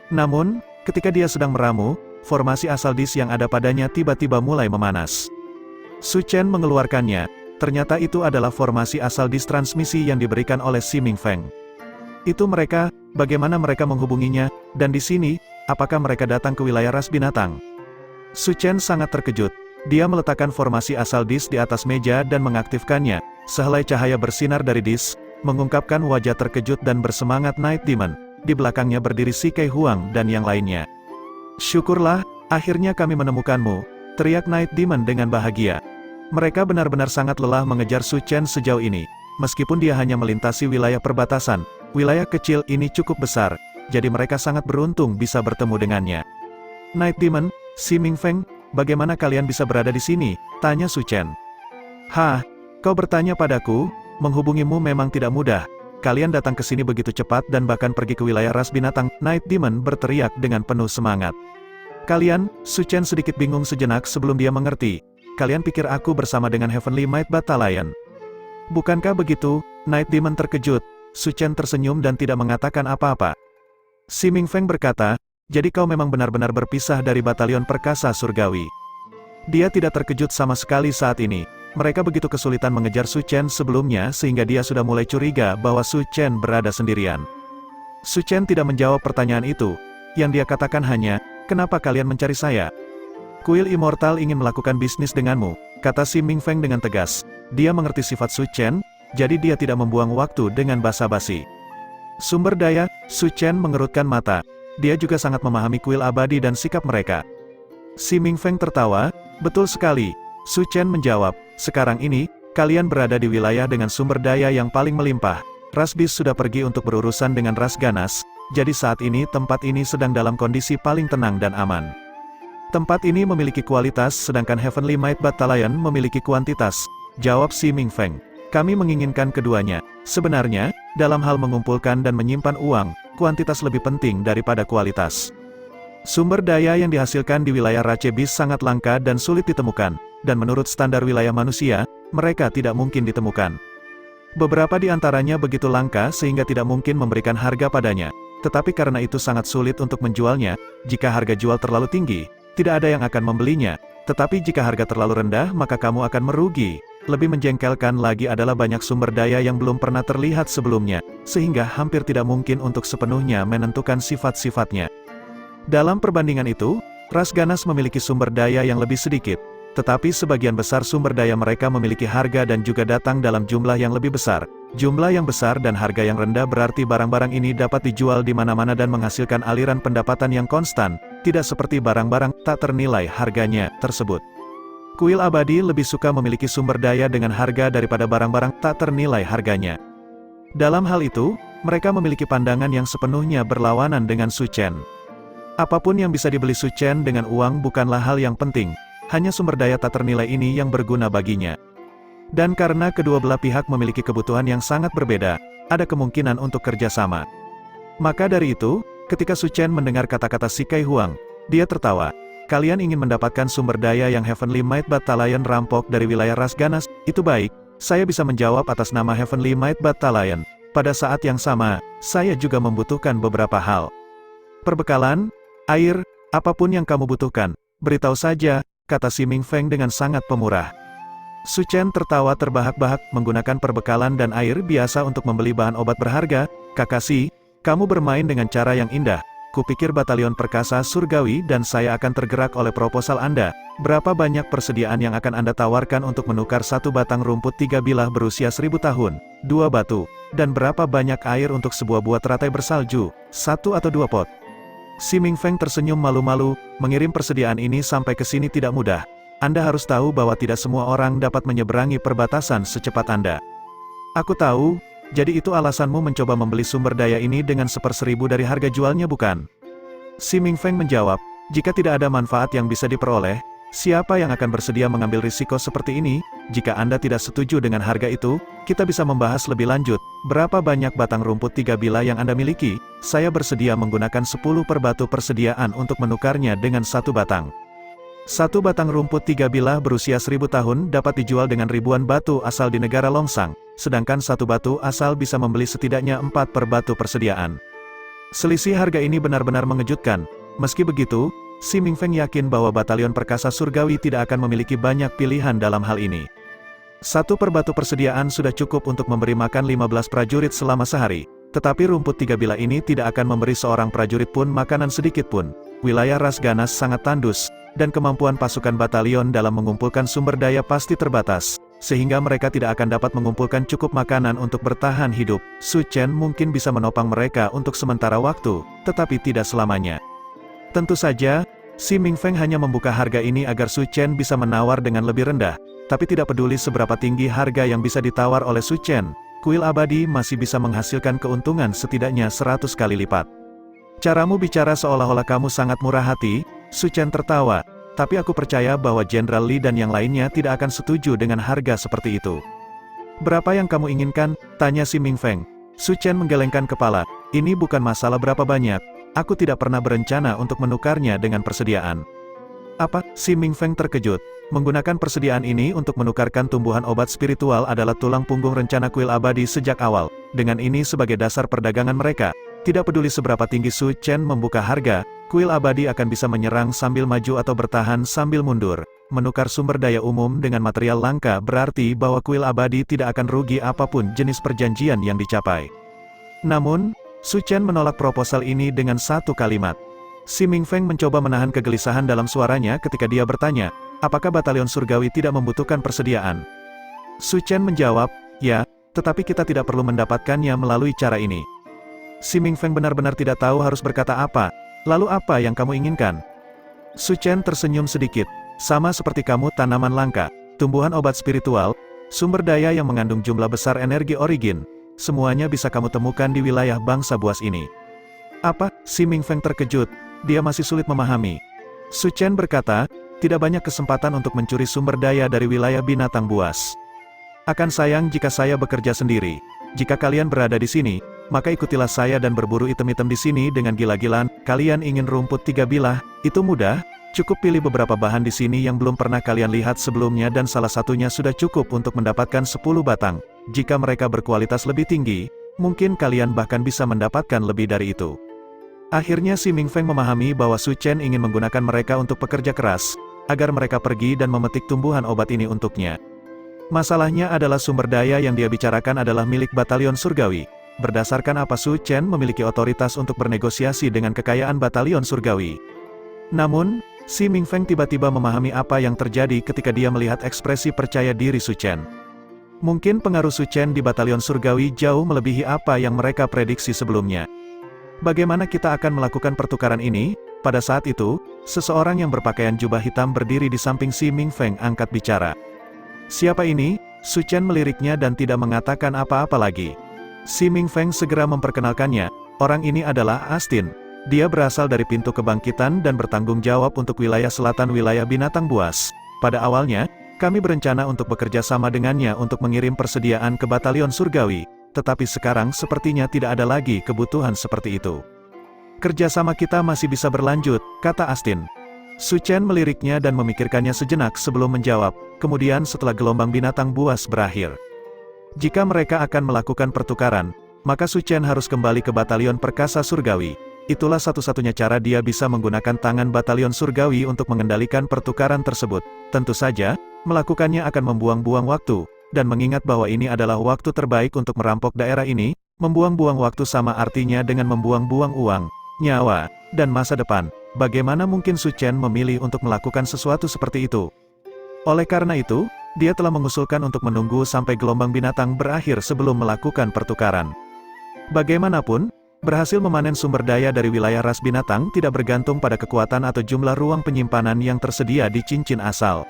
B: Namun, ketika dia sedang meramu, formasi asal dis yang ada padanya tiba-tiba mulai memanas. Su Chen mengeluarkannya, ternyata itu adalah formasi asal dis transmisi yang diberikan oleh Si Mingfeng. Itu mereka, bagaimana mereka menghubunginya, dan di sini, apakah mereka datang ke wilayah ras binatang? Su Chen sangat terkejut. Dia meletakkan formasi asal dis di atas meja dan mengaktifkannya. Sehelai cahaya bersinar dari dis, mengungkapkan wajah terkejut dan bersemangat Night Demon. Di belakangnya berdiri Si Kei Huang dan yang lainnya. "Syukurlah, akhirnya kami menemukanmu," teriak Night Demon dengan bahagia. Mereka benar-benar sangat lelah mengejar Su Chen sejauh ini. Meskipun dia hanya melintasi wilayah perbatasan, wilayah kecil ini cukup besar, jadi mereka sangat beruntung bisa bertemu dengannya. "Night Demon, Si Mingfeng, bagaimana kalian bisa berada di sini?" tanya Su Chen. "Hah, kau bertanya padaku? Menghubungimu memang tidak mudah. Kalian datang ke sini begitu cepat dan bahkan pergi ke wilayah ras binatang," Night Demon berteriak dengan penuh semangat. "Kalian?" Su Chen sedikit bingung sejenak sebelum dia mengerti. "Kalian pikir aku bersama dengan Heavenly Might Battalion? Bukankah begitu?" Night Demon terkejut. Su Chen tersenyum dan tidak mengatakan apa-apa. Si Mingfeng berkata, "Jadi kau memang benar-benar berpisah dari batalion perkasa surgawi." Dia tidak terkejut sama sekali saat ini. Mereka begitu kesulitan mengejar Su Chen sebelumnya sehingga dia sudah mulai curiga bahwa Su Chen berada sendirian. Su Chen tidak menjawab pertanyaan itu. Yang dia katakan hanya, "Kenapa kalian mencari saya?" "Kuil Immortal ingin melakukan bisnis denganmu," kata Si Mingfeng dengan tegas. Dia mengerti sifat Su Chen, jadi dia tidak membuang waktu dengan basa-basi. Sumber daya, Su Chen mengerutkan mata. Dia juga sangat memahami kuil abadi dan sikap mereka. Si Mingfeng tertawa, "Betul sekali," Su Chen menjawab. "Sekarang ini, kalian berada di wilayah dengan sumber daya yang paling melimpah. Ras Bis sudah pergi untuk berurusan dengan ras ganas, jadi saat ini tempat ini sedang dalam kondisi paling tenang dan aman. Tempat ini memiliki kualitas sedangkan Heavenly Might Battalion memiliki kuantitas," jawab Si Mingfeng. "Kami menginginkan keduanya. Sebenarnya, dalam hal mengumpulkan dan menyimpan uang, kuantitas lebih penting daripada kualitas. Sumber daya yang dihasilkan di wilayah Rache Bis sangat langka dan sulit ditemukan, dan menurut standar wilayah manusia, mereka tidak mungkin ditemukan. Beberapa di antaranya begitu langka sehingga tidak mungkin memberikan harga padanya. Tetapi karena itu sangat sulit untuk menjualnya, jika harga jual terlalu tinggi, tidak ada yang akan membelinya. Tetapi jika harga terlalu rendah maka kamu akan merugi. Lebih menjengkelkan lagi adalah banyak sumber daya yang belum pernah terlihat sebelumnya, sehingga hampir tidak mungkin untuk sepenuhnya menentukan sifat-sifatnya. Dalam perbandingan itu, ras ganas memiliki sumber daya yang lebih sedikit, tetapi sebagian besar sumber daya mereka memiliki harga dan juga datang dalam jumlah yang lebih besar. Jumlah yang besar dan harga yang rendah berarti barang-barang ini dapat dijual di mana-mana dan menghasilkan aliran pendapatan yang konstan, tidak seperti barang-barang tak ternilai harganya tersebut. Kuil abadi lebih suka memiliki sumber daya dengan harga daripada barang-barang tak ternilai harganya. Dalam hal itu, mereka memiliki pandangan yang sepenuhnya berlawanan dengan Su Chen. Apapun yang bisa dibeli Su Chen dengan uang bukanlah hal yang penting, hanya sumber daya tak ternilai ini yang berguna baginya. Dan karena kedua belah pihak memiliki kebutuhan yang sangat berbeda, ada kemungkinan untuk kerjasama. Maka dari itu, ketika Su Chen mendengar kata-kata Si Kei Huang, dia tertawa. "Kalian ingin mendapatkan sumber daya yang Heavenly Might Battalion rampok dari wilayah ras ganas? Itu baik, saya bisa menjawab atas nama Heavenly Might Battalion. Pada saat yang sama, saya juga membutuhkan beberapa hal. Perbekalan, air, apapun yang kamu butuhkan, beritahu saja," kata Si Mingfeng dengan sangat pemurah. Su Chen tertawa terbahak-bahak, "Menggunakan perbekalan dan air biasa untuk membeli bahan obat berharga, Kakashi, kamu bermain dengan cara yang indah. kupikir batalion perkasa surgawi dan saya akan tergerak oleh proposal Anda. Berapa banyak persediaan yang akan Anda tawarkan untuk menukar satu batang rumput 3 bilah berusia 1000 tahun, 2 batu, dan berapa banyak air untuk sebuah buah teratai bersalju, 1 atau 2 pot? Si Ming Feng tersenyum malu-malu, mengirim persediaan ini sampai ke sini tidak mudah. Anda harus tahu bahwa tidak semua orang dapat menyeberangi perbatasan secepat Anda. Aku tahu, jadi itu alasanmu mencoba membeli sumber daya ini dengan 1/1000 dari harga jualnya bukan? Si Ming Feng menjawab, jika tidak ada manfaat yang bisa diperoleh, siapa yang akan bersedia mengambil risiko seperti ini? Jika Anda tidak setuju dengan harga itu, kita bisa membahas lebih lanjut. Berapa banyak batang rumput 3 bilah yang Anda miliki? Saya bersedia menggunakan 10 per batu persediaan untuk menukarnya dengan 1 batang. 1 batang rumput 3 bilah berusia 1000 tahun dapat dijual dengan ribuan batu asal di negara Longsang, sedangkan 1 batu asal bisa membeli setidaknya 4 per batu persediaan. Selisih harga ini benar-benar mengejutkan. Meski begitu, si Ming Feng yakin bahwa batalion perkasa surgawi tidak akan memiliki banyak pilihan dalam hal ini. 1 per batu persediaan sudah cukup untuk memberi makan 15 prajurit selama sehari, tetapi rumput 3 bilah ini tidak akan memberi seorang prajurit pun makanan sedikit pun. Wilayah ras ganas sangat tandus, dan kemampuan pasukan batalion dalam mengumpulkan sumber daya pasti terbatas, sehingga mereka tidak akan dapat mengumpulkan cukup makanan untuk bertahan hidup. Su Chen mungkin bisa menopang mereka untuk sementara waktu, tetapi tidak selamanya. Tentu saja, si Ming Feng hanya membuka harga ini agar Su Chen bisa menawar dengan lebih rendah, tapi tidak peduli seberapa tinggi harga yang bisa ditawar oleh Su Chen, kuil abadi masih bisa menghasilkan keuntungan setidaknya 100 kali lipat. Caramu bicara seolah-olah kamu sangat murah hati, Su Chen tertawa, tapi aku percaya bahwa Jenderal Li dan yang lainnya tidak akan setuju dengan harga seperti itu. Berapa yang kamu inginkan? Tanya si Ming Feng. Su Chen menggelengkan kepala, ini bukan masalah berapa banyak, aku tidak pernah berencana untuk menukarnya dengan persediaan. Apa? Si Ming Feng terkejut. Menggunakan persediaan ini untuk menukarkan tumbuhan obat spiritual adalah tulang punggung rencana kuil abadi sejak awal. Dengan ini sebagai dasar perdagangan mereka, tidak peduli seberapa tinggi Su Chen membuka harga, kuil abadi akan bisa menyerang sambil maju atau bertahan sambil mundur. Menukar sumber daya umum dengan material langka berarti bahwa kuil abadi tidak akan rugi apapun jenis perjanjian yang dicapai. Namun, Su Chen menolak proposal ini dengan satu kalimat. Si Ming Feng mencoba menahan kegelisahan dalam suaranya ketika dia bertanya, apakah batalion surgawi tidak membutuhkan persediaan? Su Chen menjawab, ya, tetapi kita tidak perlu mendapatkannya melalui cara ini. Si Ming Feng benar-benar tidak tahu harus berkata apa. Lalu apa yang kamu inginkan? Su Chen tersenyum sedikit. Sama seperti kamu, tanaman langka, tumbuhan obat spiritual, sumber daya yang mengandung jumlah besar energi origin, semuanya bisa kamu temukan di wilayah bangsa buas ini. Apa? Si Ming Feng terkejut. Dia masih sulit memahami. Su Chen berkata, tidak banyak kesempatan untuk mencuri sumber daya dari wilayah binatang buas. Akan sayang jika saya bekerja sendiri. Jika kalian berada di sini, maka ikutilah saya dan berburu item-item di sini dengan gila-gilaan. Kalian ingin rumput 3 bilah? Itu mudah. Cukup pilih beberapa bahan di sini yang belum pernah kalian lihat sebelumnya dan salah satunya sudah cukup untuk mendapatkan 10 batang. Jika mereka berkualitas lebih tinggi, mungkin kalian bahkan bisa mendapatkan lebih dari itu. Akhirnya si Ming Feng memahami bahwa Su Chen ingin menggunakan mereka untuk pekerja keras, agar mereka pergi dan memetik tumbuhan obat ini untuknya. Masalahnya adalah sumber daya yang dia bicarakan adalah milik batalion surgawi. Berdasarkan apa Su Chen memiliki otoritas untuk bernegosiasi dengan kekayaan batalion surgawi. Namun, si Ming Feng tiba-tiba memahami apa yang terjadi ketika dia melihat ekspresi percaya diri Su Chen. Mungkin pengaruh Su Chen di batalion surgawi jauh melebihi apa yang mereka prediksi sebelumnya. Bagaimana kita akan melakukan pertukaran ini? Pada saat itu, seseorang yang berpakaian jubah hitam berdiri di samping si Ming Feng angkat bicara. Siapa ini? Su Chen meliriknya dan tidak mengatakan apa-apa lagi. Si Ming Feng segera memperkenalkannya. Orang ini adalah Astin. Dia berasal dari pintu kebangkitan dan bertanggung jawab untuk wilayah selatan wilayah binatang buas. Pada awalnya, kami berencana untuk bekerja sama dengannya untuk mengirim persediaan ke batalion surgawi. Tetapi sekarang sepertinya tidak ada lagi kebutuhan seperti itu. Kerjasama kita masih bisa berlanjut, kata Astin. Su Chen meliriknya dan memikirkannya sejenak sebelum menjawab, kemudian setelah gelombang binatang buas berakhir. Jika mereka akan melakukan pertukaran, maka Su Chen harus kembali ke batalion perkasa surgawi. Itulah satu-satunya cara dia bisa menggunakan tangan batalion surgawi untuk mengendalikan pertukaran tersebut. Tentu saja, melakukannya akan membuang-buang waktu. Dan mengingat bahwa ini adalah waktu terbaik untuk merampok daerah ini, membuang-buang waktu sama artinya dengan membuang-buang uang. nyawa, dan masa depan. Bagaimana mungkin Su Chen memilih untuk melakukan sesuatu seperti itu? Oleh karena itu, dia telah mengusulkan untuk menunggu sampai gelombang binatang berakhir sebelum melakukan pertukaran. Bagaimanapun, berhasil memanen sumber daya dari wilayah ras binatang tidak bergantung pada kekuatan atau jumlah ruang penyimpanan yang tersedia di cincin asal.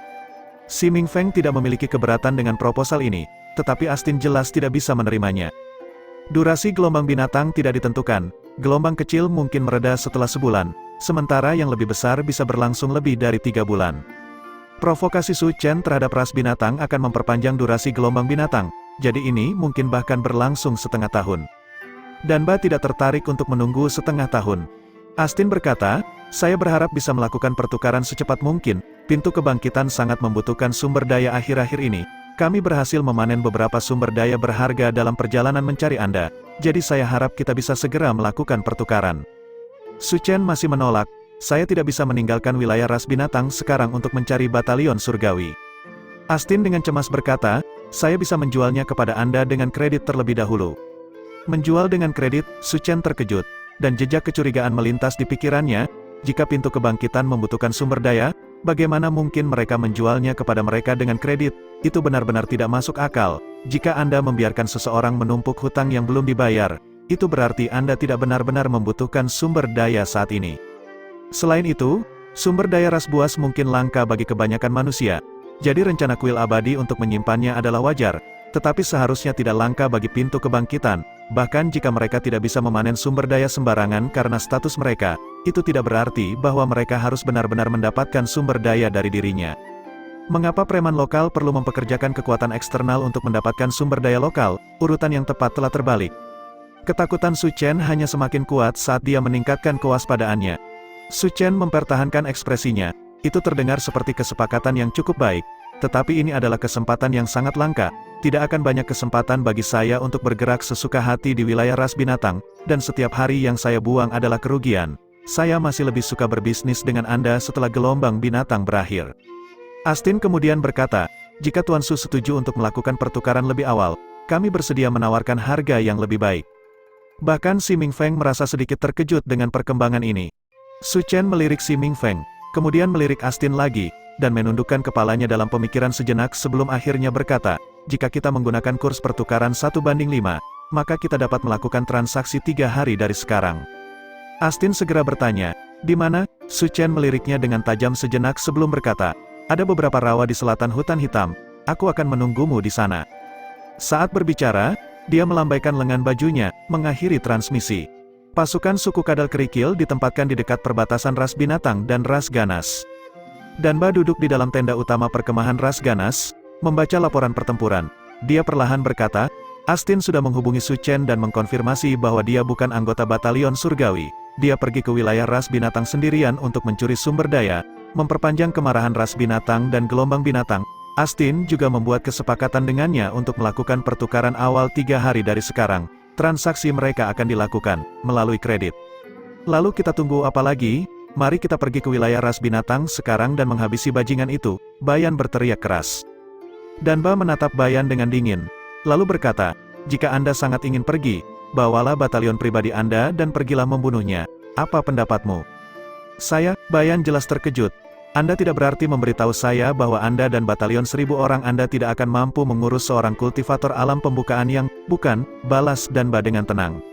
B: Si Ming Feng tidak memiliki keberatan dengan proposal ini, tetapi Astin jelas tidak bisa menerimanya. Durasi gelombang binatang tidak ditentukan, gelombang kecil mungkin mereda setelah sebulan, sementara yang lebih besar bisa berlangsung lebih dari 3 bulan. Provokasi Su Chen terhadap ras binatang akan memperpanjang durasi gelombang binatang, jadi ini mungkin bahkan berlangsung setengah tahun. Danba tidak tertarik untuk menunggu setengah tahun. Astin berkata, saya berharap bisa melakukan pertukaran secepat mungkin, pintu kebangkitan sangat membutuhkan sumber daya akhir-akhir ini. Kami berhasil memanen beberapa sumber daya berharga dalam perjalanan mencari Anda, jadi saya harap kita bisa segera melakukan pertukaran. Su Chen masih menolak, saya tidak bisa meninggalkan wilayah ras binatang sekarang untuk mencari batalion surgawi. Astin dengan cemas berkata, saya bisa menjualnya kepada Anda dengan kredit terlebih dahulu. Menjual dengan kredit, Su Chen terkejut, dan jejak kecurigaan melintas di pikirannya, jika pintu kebangkitan membutuhkan sumber daya, bagaimana mungkin mereka menjualnya kepada mereka dengan kredit? Itu benar-benar tidak masuk akal. Jika Anda membiarkan seseorang menumpuk hutang yang belum dibayar, itu berarti Anda tidak benar-benar membutuhkan sumber daya saat ini. Selain itu, sumber daya ras buas mungkin langka bagi kebanyakan manusia, jadi rencana kuil abadi untuk menyimpannya adalah wajar, tetapi seharusnya tidak langka bagi pintu kebangkitan. Bahkan jika mereka tidak bisa memanen sumber daya sembarangan karena status mereka, itu tidak berarti bahwa mereka harus benar-benar mendapatkan sumber daya dari dirinya. Mengapa preman lokal perlu mempekerjakan kekuatan eksternal untuk mendapatkan sumber daya lokal? Urutan yang tepat telah terbalik. Ketakutan Su Chen hanya semakin kuat saat dia meningkatkan kewaspadaannya. Su Chen mempertahankan ekspresinya, itu terdengar seperti kesepakatan yang cukup baik, tetapi ini adalah kesempatan yang sangat langka. Tidak akan banyak kesempatan bagi saya untuk bergerak sesuka hati di wilayah ras binatang, dan setiap hari yang saya buang adalah kerugian. Saya masih lebih suka berbisnis dengan Anda setelah gelombang binatang berakhir. Astin kemudian berkata, jika Tuan Su setuju untuk melakukan pertukaran lebih awal, kami bersedia menawarkan harga yang lebih baik. Bahkan Si Ming Feng merasa sedikit terkejut dengan perkembangan ini. Su Chen melirik Si Ming Feng, kemudian melirik Astin lagi, dan menundukkan kepalanya dalam pemikiran sejenak sebelum akhirnya berkata, jika kita menggunakan kurs pertukaran 1:5, maka kita dapat melakukan transaksi 3 hari dari sekarang. Astin segera bertanya, di mana? Su Chen meliriknya dengan tajam sejenak sebelum berkata, ada beberapa rawa di selatan hutan hitam, aku akan menunggumu di sana. Saat berbicara, dia melambaikan lengan bajunya, mengakhiri transmisi. Pasukan suku Kadal Kerikil ditempatkan di dekat perbatasan ras binatang dan ras ganas. Danba duduk di dalam tenda utama perkemahan ras ganas, membaca laporan pertempuran. Dia perlahan berkata, Astin sudah menghubungi Su Chen dan mengkonfirmasi bahwa dia bukan anggota batalion surgawi. Dia pergi ke wilayah ras binatang sendirian untuk mencuri sumber daya, memperpanjang kemarahan ras binatang dan gelombang binatang. Astin juga membuat kesepakatan dengannya untuk melakukan pertukaran awal 3 hari dari sekarang. Transaksi mereka akan dilakukan melalui kredit. Lalu kita tunggu apa lagi? Mari kita pergi ke wilayah ras binatang sekarang dan menghabisi bajingan itu, Bayan berteriak keras. Danba menatap Bayan dengan dingin, lalu berkata, jika Anda sangat ingin pergi, bawalah batalion pribadi Anda dan pergilah membunuhnya. Apa pendapatmu? Saya, Bayan jelas terkejut. Anda tidak berarti memberitahu saya bahwa Anda dan batalion 1000 orang Anda tidak akan mampu mengurus seorang kultivator alam pembukaan yang, bukan, balas Danba dengan tenang.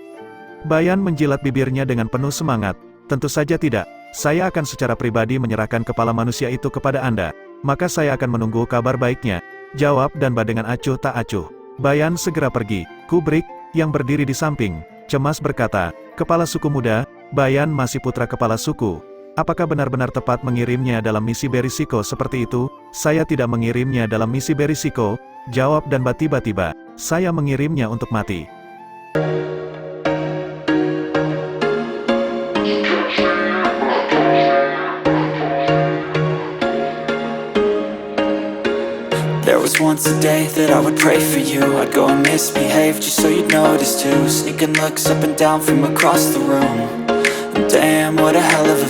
B: Bayan menjilat bibirnya dengan penuh semangat. Tentu saja tidak, saya akan secara pribadi menyerahkan kepala manusia itu kepada Anda, maka saya akan menunggu kabar baiknya. Jawab Danba dengan acuh tak acuh. Bayan segera pergi. Kubrick, yang berdiri di samping, cemas berkata, kepala suku muda, Bayan masih putra kepala suku. Apakah benar-benar tepat mengirimnya dalam misi berisiko seperti itu? Saya tidak mengirimnya dalam misi berisiko, jawab Danba tiba-tiba. Saya mengirimnya untuk mati.
C: There was once a day that I would pray for you. I'd go and misbehave just so you'd notice too. Sneaking looks up and down from across the room. And damn, what a hell of a